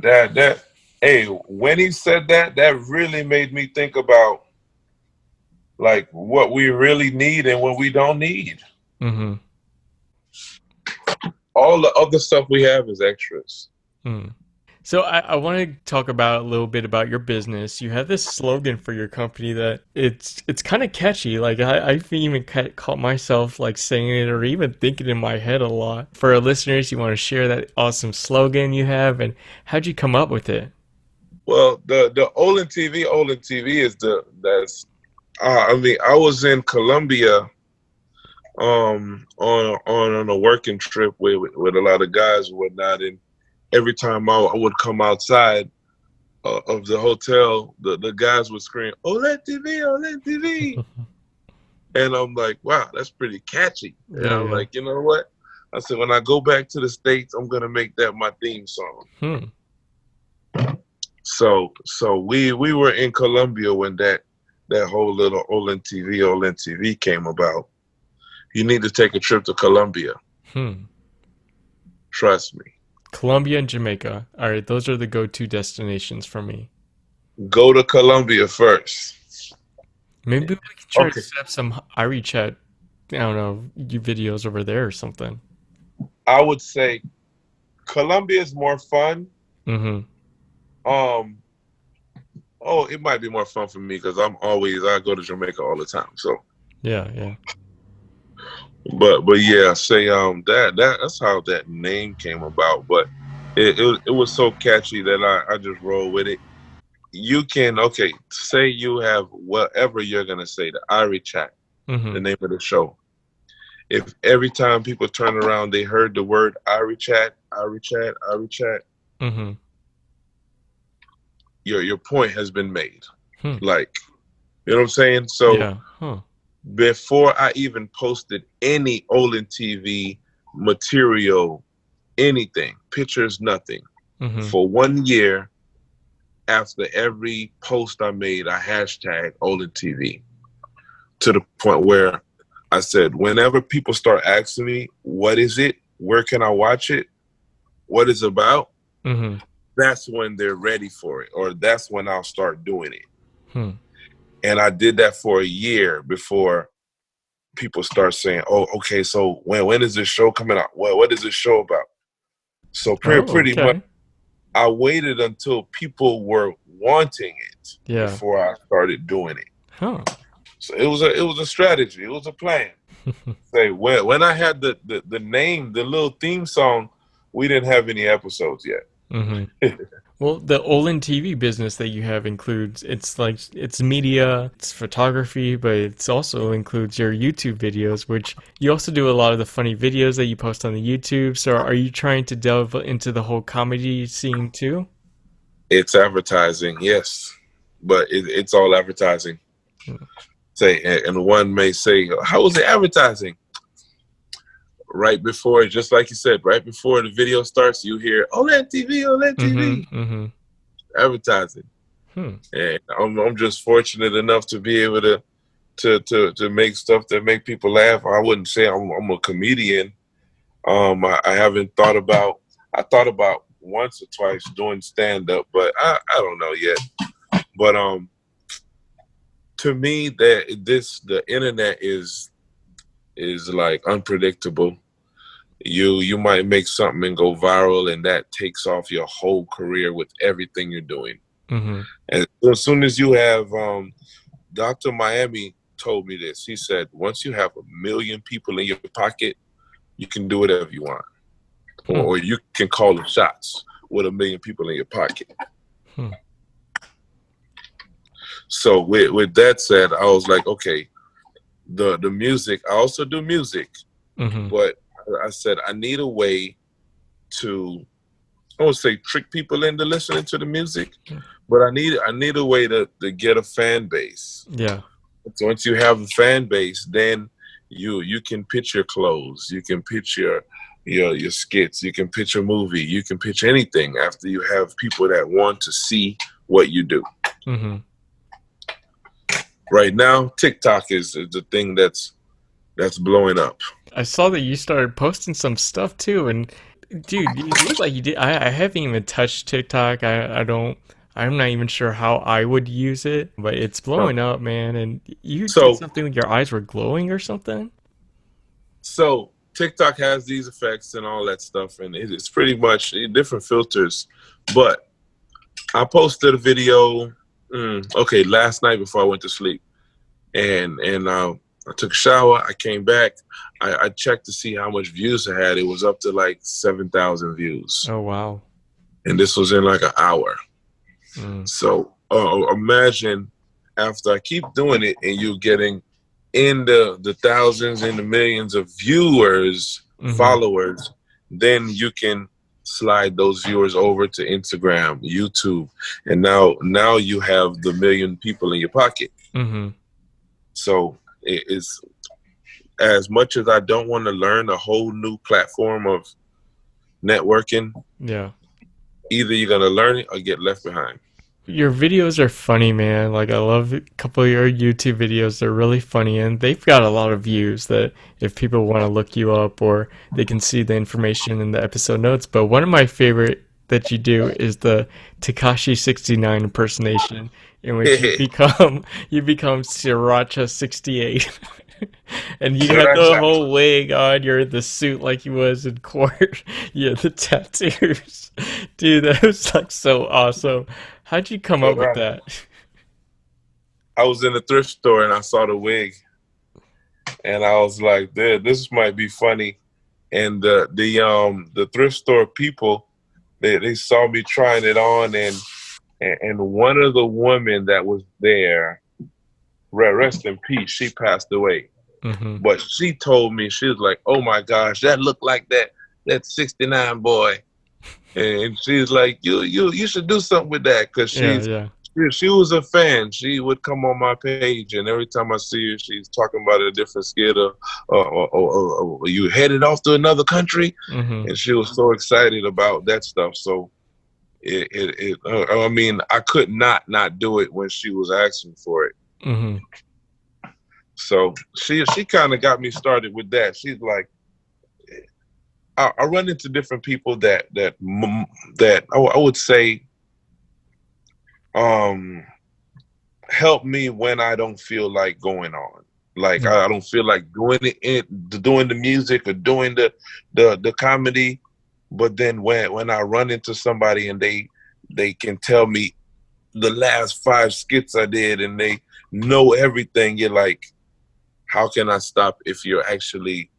That hey, when he said that, that really made me think about like what we really need and what we don't need. Mm-hmm. All the other stuff we have is extras. Mm. So I want to talk about a little bit about your business. You have this slogan for your company that it's kind of catchy. Like I've even caught myself like saying it or even thinking in my head a lot. For our listeners, you want to share that awesome slogan you have, and how'd you come up with it? Well, the Olen TV is the that's. I mean, I was in Colombia on a working trip with a lot of guys and whatnot, and every time I would come outside of the hotel, the guys would scream, "Olen TV, Olen TV," and I'm like, "Wow, that's pretty catchy." And Yeah, I'm yeah. like, you know what? I said, when I go back to the States, I'm gonna make that my theme song. Hmm. So we were in Colombia when that whole little Olen TV came about. You need to take a trip to Colombia. Hmm. Trust me. Colombia and Jamaica. All right, those are the go-to destinations for me. Go to Colombia first. Maybe we can try to Okay. set up some Irie Chat, I don't know, you videos over there or something. I would say Colombia is more fun. Mm-hmm. Um, oh, it might be more fun for me because I go to Jamaica all the time. So, Yeah, yeah. but yeah, say that's how that name came about. But it was so catchy that I just rolled with it. You can okay, say you have whatever you're gonna say, the Irie Chat, the Mm-hmm. name of the show. If every time people turn around they heard the word Irie Chat, Irie Chat, Irie Chat, Mm-hmm. your point has been made. Hmm. Like, you know what I'm saying? So Yeah. Huh. before I even posted any Olin TV material, anything, pictures, nothing, Mm-hmm. for 1 year after every post I made, I hashtag Olin TV to the point where I said, whenever people start asking me, what is it? Where can I watch it? What it's about? Mm-hmm. That's when they're ready for it, or that's when I'll start doing it. Hmm. And I did that for a year before people start saying, "Oh, okay, so when is this show coming out? What is this show about?" So Oh, pretty much, okay. I waited until people were wanting it Yeah. before I started doing it. Huh. So it was a strategy. It was a plan. Say when I had the name, the little theme song, we didn't have any episodes yet. Mm-hmm. Well, the Olin TV business that you have includes it's like it's media, it's photography, but it's also includes your YouTube videos, which you also do a lot of the funny videos that you post on the YouTube. So are you trying to delve into the whole comedy scene too? It's advertising, yes, but it's all advertising. Say, and one may say, "How was the advertising?" Right before, just like you said, right before the video starts, you hear OLED TV, OLED TV, Mm-hmm. Mm-hmm. advertising. Hmm. And I'm just fortunate enough to be able to make stuff that make people laugh. I wouldn't say I'm a comedian. I haven't thought about. I thought about once or twice doing stand up, but I don't know yet. But to me, the internet is like unpredictable. You might make something and go viral, and that takes off your whole career with everything you're doing. Mm-hmm. And so as soon as you have, Dr. Miami told me this. He said, once you have 1 million people in your pocket, you can do whatever you want, Hmm. or you can call the shots with 1 million people in your pocket. Hmm. So with that said, I was like, okay, the music. I also do music, Mm-hmm. but I said I need a way to, I would say, trick people into listening to the music, but I need a way to get a fan base. Yeah. So once you have a fan base, then you can pitch your clothes, you can pitch your skits, you can pitch a movie, you can pitch anything after you have people that want to see what you do. Mm-hmm. Right now, TikTok is the thing that's blowing up. I saw that you started posting some stuff too, and dude, you look like you did. I haven't even touched TikTok. I don't. I'm not even sure how I would use it, but it's Huh. blowing up, man. And you did So something with your eyes were glowing or something. so TikTok has these effects and all that stuff, and it's pretty much different filters. But I posted a video, okay, last night before I went to sleep, and I took a shower. I came back. I checked to see how much views it had. It was up to like 7,000 views, Oh wow. and this was in like an hour. Mm. So imagine after I keep doing it, and you're getting in the thousands and the millions of viewers, Mm-hmm. followers, then you can slide those viewers over to Instagram, YouTube, and now you have the million people in your pocket. Mm-hmm. So it is, as much as I don't want to learn a whole new platform of networking, Yeah. either you're gonna learn it or get left behind. Your videos are funny, man. Like I love a couple of your YouTube videos. They're really funny and they've got a lot of views that if people want to look you up or they can see the information in the episode notes. But one of my favorite that you do is the Takashi 69 impersonation in which you become Sriracha 68. And you So had that's the whole wig on, you're in the suit like you was in court. You had the tattoos. Dude, that was like so awesome. How'd you come up with that? I was in the thrift store and I saw the wig, and I was like, "Dude, this might be funny." And the thrift store people, they saw me trying it on, and one of the women that was there, rest in peace, she passed away. Hmm. But she told me, she was like, "Oh my gosh, that looked like that 69 boy," and she's like, "You should do something with that," because Yeah, yeah. she was a fan. She would come on my page, and every time I see her, she's talking about a different skit or you headed off to another country, Hmm. and she was so excited about that stuff. So I mean, I could not do it when she was asking for it. Hmm. So she kind of got me started with that. She's like, I run into different people that I would say um help me when I don't feel like going on. Like I don't feel like doing the music or doing the comedy. But then when I run into somebody and they can tell me the last 5 skits I did and they know everything, you're like, how can I stop if you're actually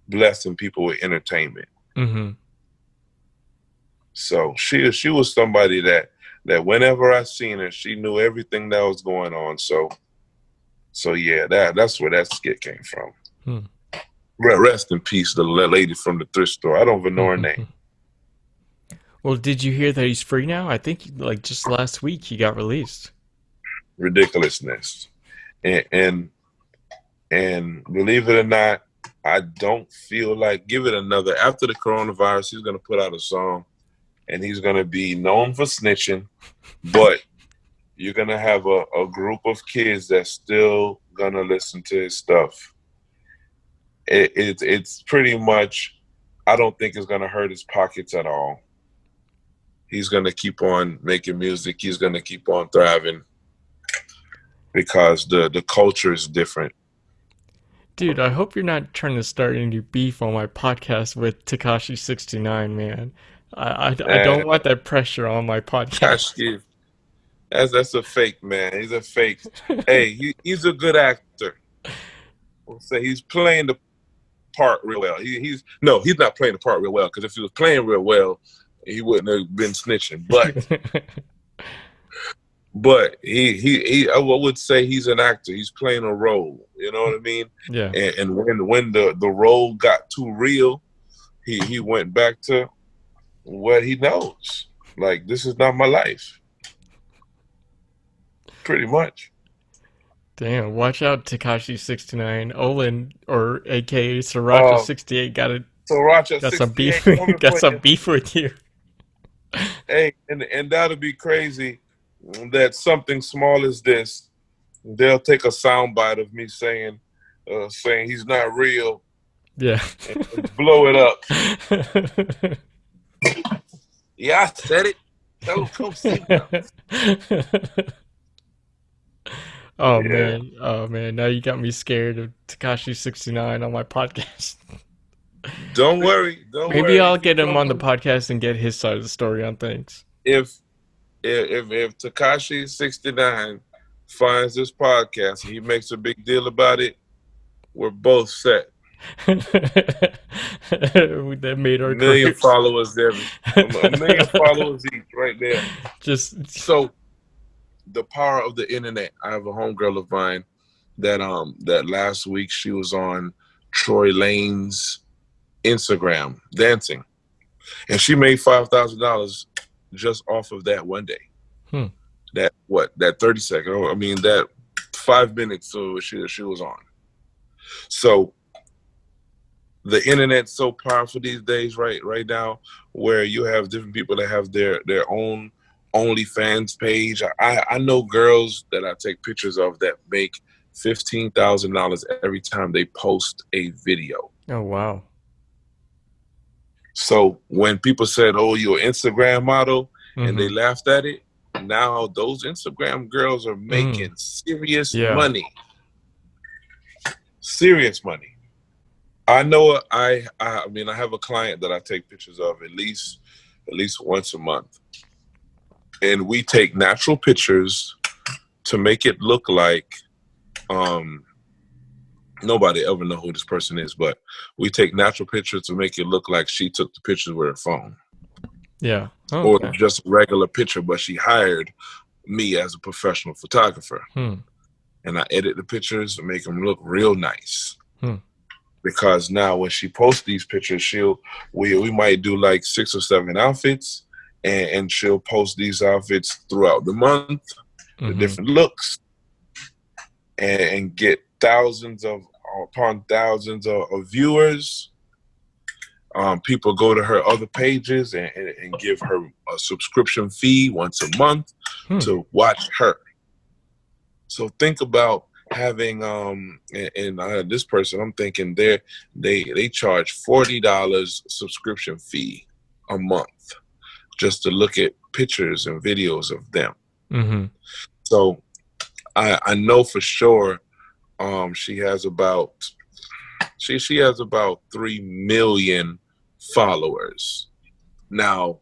blessing people with entertainment? Hmm. So she was somebody that whenever I seen her, she knew everything that was going on. So yeah, that's where that skit came from. Hmm. Rest in peace, the lady from the thrift store. I don't even know her name. Well, did you hear that he's free now? I think like just last week he got released. Ridiculousness, and and believe it or not, I don't feel like give it another. After the coronavirus, he's gonna put out a song, and he's gonna be known for snitching, but you're gonna have a group of kids that's still gonna listen to his stuff. It's pretty much. I don't think it's gonna hurt his pockets at all. He's gonna keep on making music. He's gonna keep on thriving because the culture is different. Dude, I hope you're not trying to start any beef on my podcast with Takashi 69, man. I And don't want that pressure on my gosh, podcast. that's a fake, man. He's a fake. Hey, he's a good actor. We'll say he's playing the part real well. He's no, he's not playing the part real well because if he was playing real well, he wouldn't have been snitching. But he I would say he's an actor. He's playing a role. You know what I mean? Yeah. And when the role got too real, he went back to what he knows. Like, this is not my life. Pretty much. Damn, watch out, Takashi 69. Olin, or aka Sriracha Uh, 68, so Roger got some 68 beef coming got for some you. beef with you. Hey, and that'll be crazy that something small as this, they'll take a soundbite of me saying he's not real Yeah. and blow it up. Yeah, I said it. Tell him come see me now. Oh Yeah. man. Oh man. Now you got me scared of Takashi 69 on my podcast. Don't worry, don't Maybe worry. I'll If he get him comes on the on, podcast and get his side of the story on things. if if Takashi 69 finds this podcast and he makes a big deal about it, we're both set. That made A our million careers. followers there, a million followers each, right there. Just So the power of the internet. I have a homegirl of mine that last week she was on Troy Lane's Instagram dancing, and she made $5,000 just off of that one day. hmm. That 30 second. I mean that 5 minutes. So she was on. So the internet's so powerful these days, right now, where you have different people that have their own OnlyFans page. I know girls that I take pictures of that make $15,000 every time they post a video. Oh wow. So when people said, "Oh, you're an Instagram model," and they Mm-hmm. laughed at it, now those Instagram girls are Mm. making serious Yeah. money. Serious money. I know. I mean, I have a client that I take pictures of at least once a month, and we take natural pictures to make it look like nobody ever know who this person is, but we take natural pictures to make it look like she took the pictures with her phone, Yeah. or Okay. just a regular picture, but she hired me as a professional photographer, Hmm. and I edit the pictures to make them look real nice. Hmm. Because now when she posts these pictures, we might do like 6 or 7 outfits, and she'll post these outfits throughout the month, the Mm-hmm. different looks, and get thousands upon thousands of viewers. People go to her other pages and give her a subscription fee once a month Hmm. to watch her. So think about having this person. I'm thinking they charge $40 subscription fee a month just to look at pictures and videos of them. Mm-hmm. So I know for sure she has about 3 million followers. Now,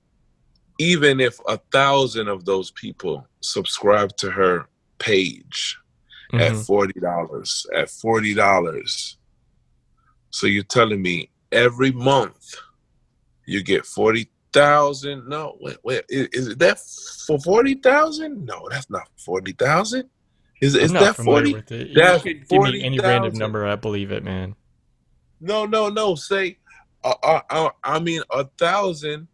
even if 1,000 of those people subscribe to her page at Mm-hmm. $40, so you're telling me every month you get 40,000? No, wait, is that for 40,000? No, that's not 40,000. I'm Is not that familiar 40? with it. You That's could give me any random 40,000. number, I believe it, man. No. Say, I mean 1,000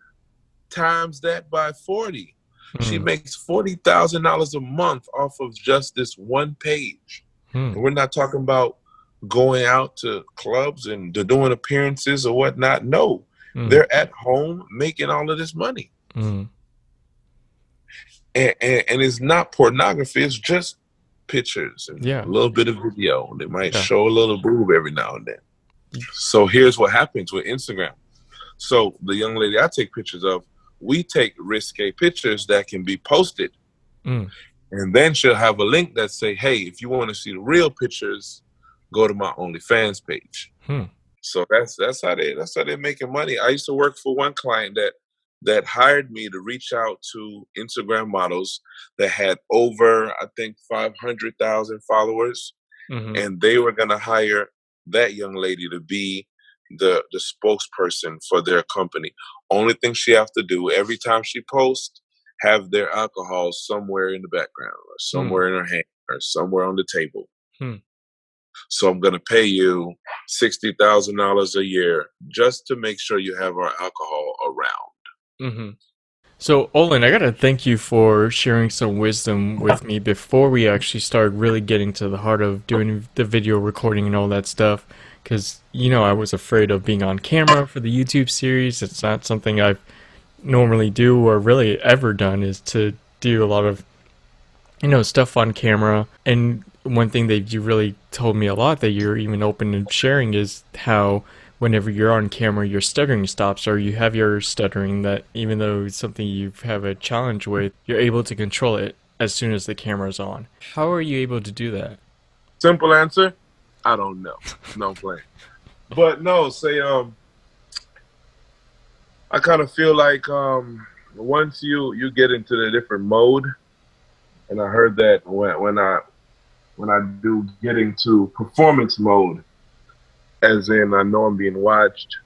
times that by 40. She Hmm. makes $40,000 a month off of just this one page. Hmm. And we're not talking about going out to clubs and doing appearances or whatnot. No, Hmm. they're at home making all of this money. Hmm. And it's not pornography, it's just pictures and Yeah. a little bit of video. They might Yeah. show a little boob every now and then. So here's what happens with Instagram. So the young lady I take pictures of, we take risque pictures that can be posted. Mm. And then she'll have a link that say, "Hey, if you want to see the real pictures, go to my OnlyFans page." Hmm. So that's how they're making money. I used to work for one client that hired me to reach out to Instagram models that had over, I think, 500,000 followers, Mm-hmm. and they were gonna hire that young lady to be the spokesperson for their company. Only thing she have to do every time she posts, have their alcohol somewhere in the background or Hmm. somewhere in her hand or somewhere on the table. Hmm. So I'm gonna pay you $60,000 a year just to make sure you have our alcohol around. Mm-hmm. So, Olin, I gotta thank you for sharing some wisdom with me before we actually start really getting to the heart of doing the video recording and all that stuff. Because, I was afraid of being on camera for the YouTube series. It's not something I've normally do or really ever done, is to do a lot of, stuff on camera. And one thing that you really told me a lot that you're even open to sharing is how whenever you're on camera, your stuttering stops, or you have your stuttering that even though it's something you have a challenge with, you're able to control it as soon as the camera's on. How are you able to do that? Simple answer, I don't know. No, I'm playing. But no, say I kind of feel like once you get into the different mode, and I heard that when I do get into performance mode, as in I know I'm being watched,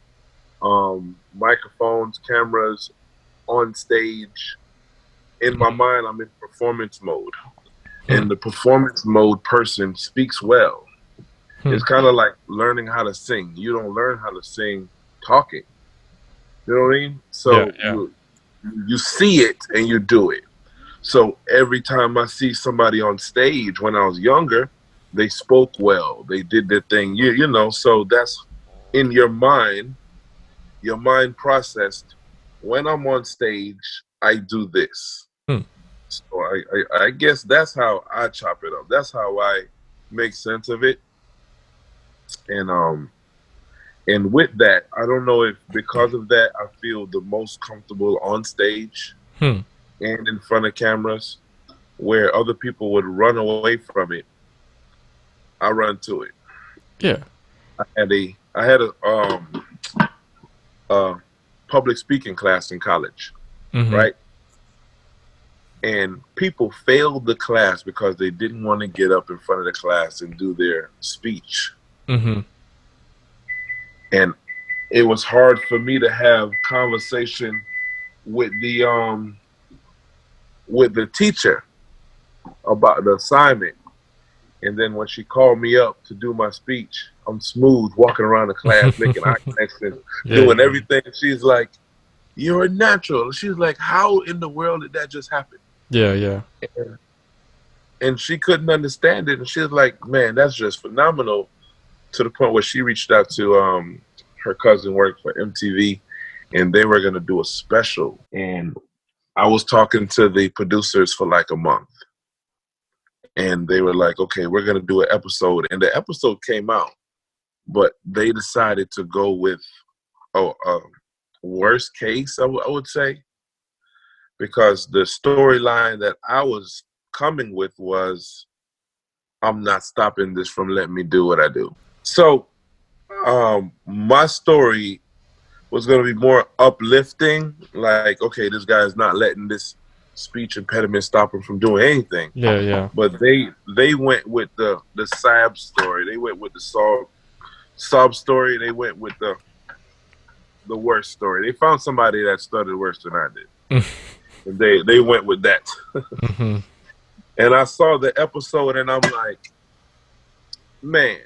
microphones, cameras, on stage. In my Mm-hmm. mind, I'm in performance mode, and the performance mode person speaks well. Hmm. It's kind of like learning how to sing. You don't learn how to sing talking. You know what I mean? Yeah, So yeah. you see it and you do it. So every time I see somebody on stage when I was younger, they spoke well. They did their thing. You know, so that's in your mind. Your mind processed. When I'm on stage, I do this. Hmm. So I guess that's how I chop it up. That's how I make sense of it. And and with that, I don't know if because of that I feel the most comfortable on stage Hmm. and in front of cameras, where other people would run away from it. I run to it. Yeah. I had a public speaking class in college, Mm-hmm. right? And people failed the class because they didn't want to get up in front of the class and do their speech. Mm-hmm. And it was hard for me to have conversation with the teacher about the assignment. And then when she called me up to do my speech, I'm smooth walking around the class, making eye connection, Yeah, doing yeah. everything. She's like, "You're a natural." She's like, "How in the world did that just happen?" Yeah, yeah. And she couldn't understand it. And she was like, "Man, that's just phenomenal." To the point where she reached out to her cousin worked for MTV, and they were gonna do a special. And I was talking to the producers for like a month, and they were like, "Okay, we're gonna do an episode." And the episode came out, but they decided to go with a worst case, I would say, because the storyline that I was coming with was, I'm not stopping this from letting me do what I do. So my story was going to be more uplifting, like, okay, this guy is not letting this speech impediment stop him from doing anything. Yeah, yeah. But they went with the Sab story. They went with the sob story. They went with the worst story. They found somebody that stuttered worse than I did. And they went with that. Mm-hmm. And I saw the episode and I'm like, man,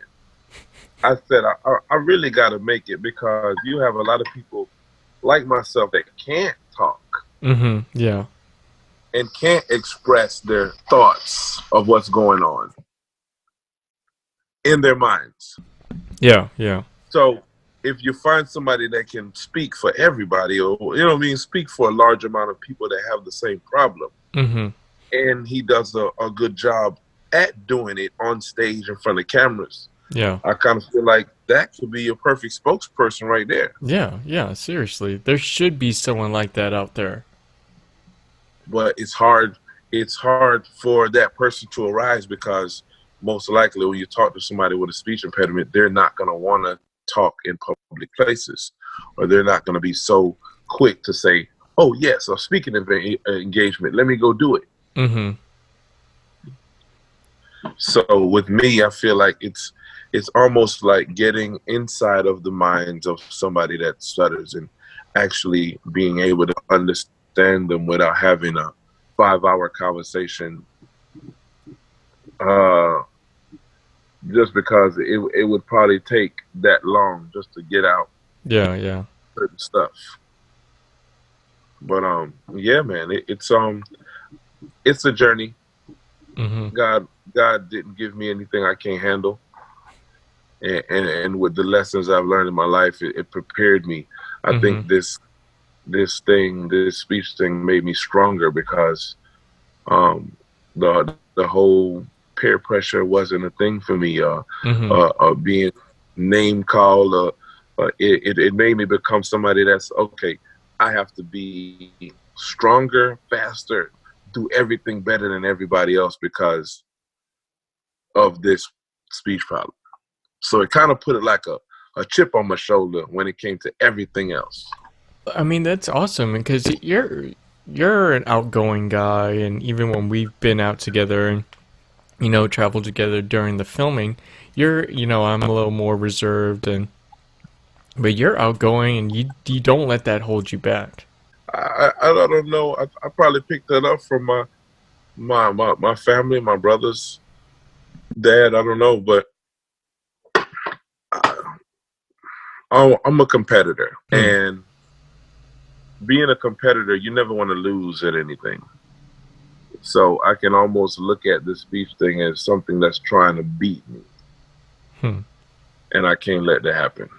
I said, I really got to make it, because you have a lot of people like myself that can't talk Mm-hmm. Yeah. and can't express their thoughts of what's going on in their minds. Yeah, yeah. So if you find somebody that can speak for everybody, or, you know what I mean, speak for a large amount of people that have the same problem, Mm-hmm. and he does a good job at doing it on stage in front of cameras, Yeah. I kind of feel like that could be a perfect spokesperson right there. Yeah, yeah, seriously. There should be someone like that out there. But it's hard. It's hard for that person to arise, because most likely when you talk to somebody with a speech impediment, they're not going to want to talk in public places, or they're not going to be so quick to say, "Oh yes, a speaking engagement. Let me go do it." Mm-hmm. So with me, I feel like it's almost like getting inside of the minds of somebody that stutters, and actually being able to understand them without having a 5-hour conversation. Uh, just because it would probably take that long just to get out Yeah, yeah. certain stuff. But yeah, man, it's a journey. Mm-hmm. God didn't give me anything I can't handle. And with the lessons I've learned in my life, it prepared me. I Mm-hmm. think this speech thing made me stronger, because the whole peer pressure wasn't a thing for me. Mm-hmm. Being name called, it made me become somebody that's okay. I have to be stronger, faster, do everything better than everybody else because of this speech problem. So it kind of put it like a chip on my shoulder when it came to everything else. I mean, that's awesome because you're an outgoing guy, and even when we've been out together and traveled together during the filming, I'm a little more reserved, and but you're outgoing, and you don't let that hold you back. I don't know. I probably picked that up from my family, my brother's dad. I don't know, but I'm a competitor, Hmm. and being a competitor, you never want to lose at anything. So I can almost look at this beef thing as something that's trying to beat me, Hmm. and I can't let that happen.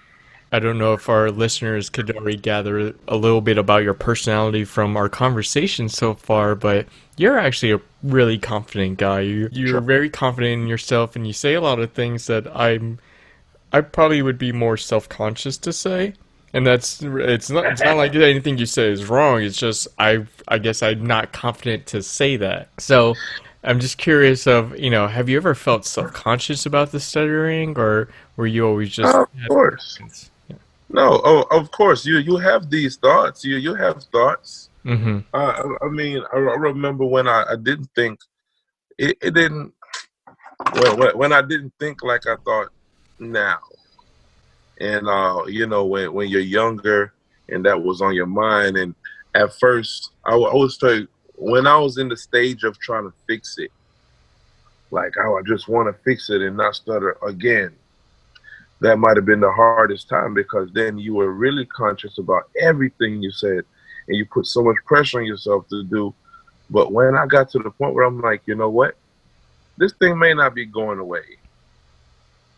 I don't know if our listeners could already gather a little bit about your personality from our conversation so far, but you're actually a really confident guy. You're very confident in yourself, and you say a lot of things that I probably would be more self-conscious to say. And it's not like anything you say is wrong. It's just I guess I'm not confident to say that. So I'm just curious of, have you ever felt self-conscious about the stuttering, or were you always just Of course. No, of course. You have these thoughts. You have thoughts. Mm-hmm. I mean, I remember when I didn't think it didn't when I didn't think like I thought now, and when you're younger and that was on your mind, and at first I was trying when I was in the stage of trying to fix it, like how I just want to fix it and not stutter again. That might have been the hardest time because then you were really conscious about everything you said and you put so much pressure on yourself to do. But when I got to the point where I'm like, you know what? This thing may not be going away.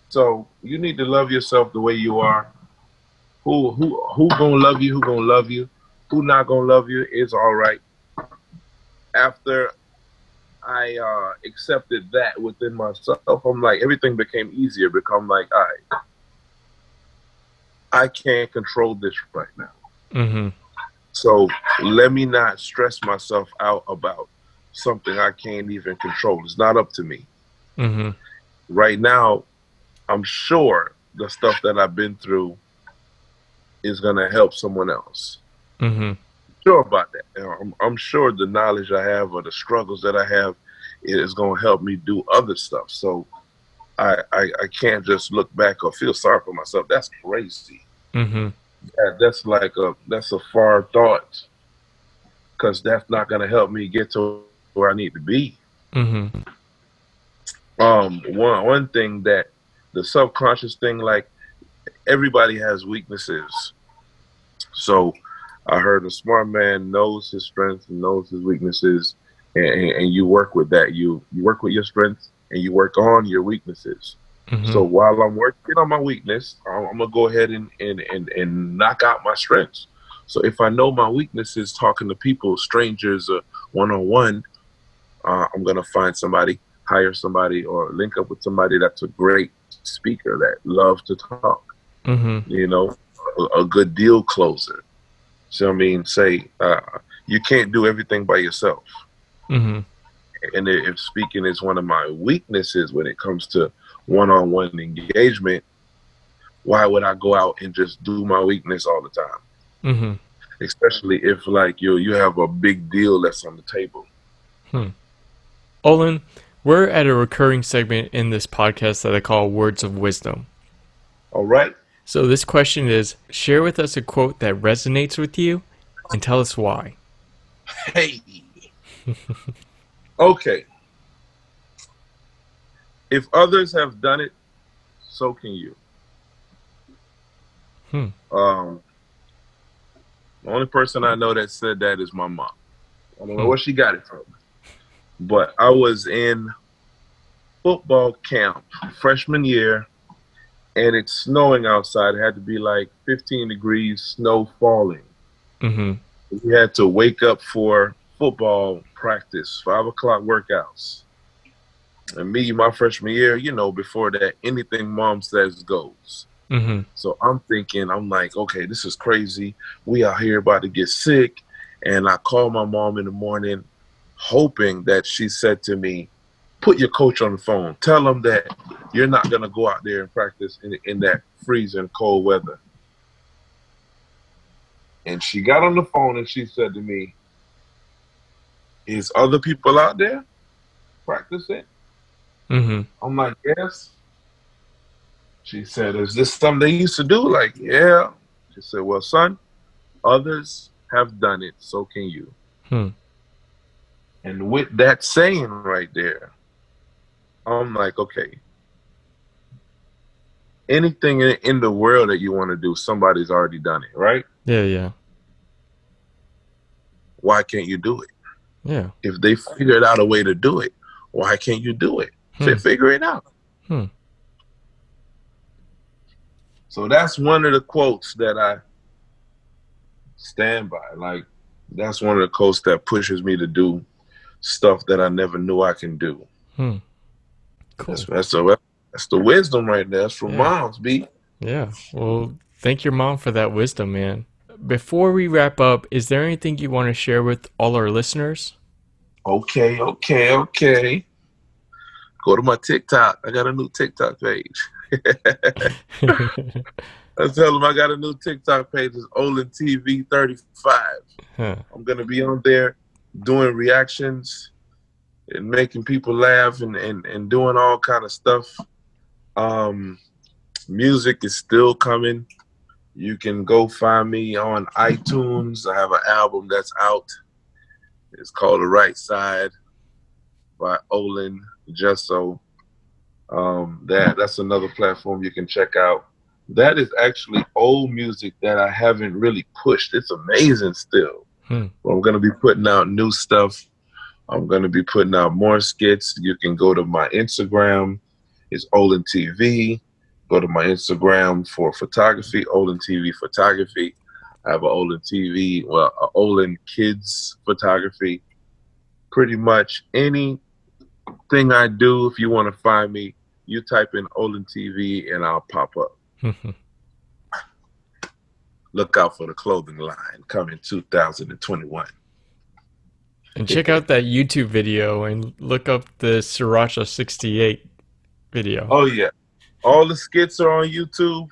So you need to love yourself the way you are. Who gonna love you? Who gonna love you? Who not gonna love you is all right. After I accepted that within myself, I'm like everything became easier. Become like, all right, I can't control this right now. Mm-hmm. So let me not stress myself out about something I can't even control. It's not up to me. Mm-hmm. Right now, I'm sure the stuff that I've been through is going to help someone else. Mm-hmm. Sure about that. I'm sure the knowledge I have or the struggles that I have is going to help me do other stuff. So I can't just look back or feel sorry for myself. That's crazy. Mm-hmm. That's a far thought because that's not going to help me get to where I need to be. Mm-hmm. One thing that the subconscious thing, like everybody has weaknesses. So I heard a smart man knows his strengths and knows his weaknesses, and you work with that. You work with your strengths and you work on your weaknesses. Mm-hmm. So while I'm working on my weakness, I'm gonna go ahead and knock out my strengths. So if I know my weakness is talking to people, strangers, one on one, I'm gonna find somebody, hire somebody, or link up with somebody that's a great speaker that loves to talk. Mm-hmm. You know, a good deal closer. So I mean, say you can't do everything by yourself. Mm-hmm. And if speaking is one of my weaknesses when it comes to one-on-one engagement, why would I go out and just do my weakness all the time? Mm-hmm. Especially if like you have a big deal that's on the table. Hmm. Olin, we're at a recurring segment in this podcast that I call Words of Wisdom. All right. So this question is, share with us a quote that resonates with you and tell us why. Hey. Okay. If others have done it, so can you. Hmm. Um, the only person I know that said that is my mom. I don't know Hmm. where she got it from. But I was in football camp freshman year, and it's snowing outside. It had to be like 15 degrees, snow falling. Mm-hmm. We had to wake up for football practice, 5 o'clock workouts. And me, my freshman year, before that, anything mom says goes. Mm-hmm. So I'm thinking, I'm like, okay, this is crazy. We out here about to get sick. And I called my mom in the morning, hoping that she said to me, put your coach on the phone. Tell him that you're not going to go out there and practice in that freezing cold weather. And she got on the phone and she said to me, "Is other people out there practicing?" Mm-hmm. I'm like, "Yes." She said, "Is this something they used to do?" Like, "Yeah." She said, "Well, son, others have done it, so can you." Hmm. And with that saying right there, I'm like, okay, anything in the world that you want to do, somebody's already done it, right? Yeah, yeah. Why can't you do it? Yeah. If they figured out a way to do it, why can't you do it? Hmm. Figure it out. Hmm. So that's one of the quotes that I stand by. Like, that's one of the quotes that pushes me to do stuff that I never knew I can do. Hmm. Cool. That's the wisdom right there. That's from Yeah. moms, B. Yeah. Well, thank your mom for that wisdom, man. Before we wrap up, is there anything you want to share with all our listeners? Okay. Go to my TikTok. I got a new TikTok page. I tell them I got a new TikTok page. It's Olen TV 35. Huh. I'm gonna be on there doing reactions and making people laugh and doing all kind of stuff. Music is still coming. You can go find me on iTunes. I have an album that's out. It's called The Right Side by Olen Jusso. That's another platform you can check out. That is actually old music that I haven't really pushed. It's amazing still. Hmm. But I'm gonna be putting out new stuff. I'm gonna be putting out more skits. You can go to my Instagram. It's Olen TV. Go to my Instagram for photography, Olen TV Photography. I have a Olen TV, well, a Olen Kids Photography. Pretty much anything I do, if you want to find me, you type in Olen TV and I'll pop up. Look out for the clothing line coming 2021. And check out that YouTube video and look up the Sriracha 68 video. Oh, yeah. All the skits are on YouTube.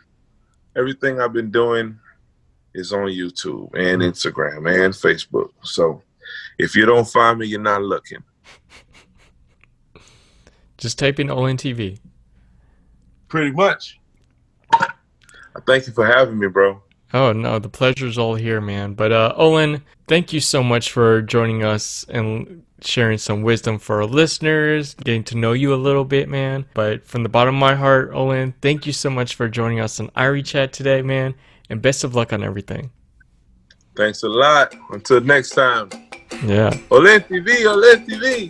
Everything I've been doing is on YouTube and Instagram and Facebook. So if you don't find me, you're not looking. Just type in Olen TV. Pretty much. I thank you for having me, bro. Oh, no, the pleasure's all here, man. But Olen, thank you so much for joining us and sharing some wisdom for our listeners, getting to know you a little bit, man. But from the bottom of my heart, Olen, thank you so much for joining us on Irie Chat today, man. And best of luck on everything. Thanks a lot. Until next time. Yeah. Olen TV, Olen TV.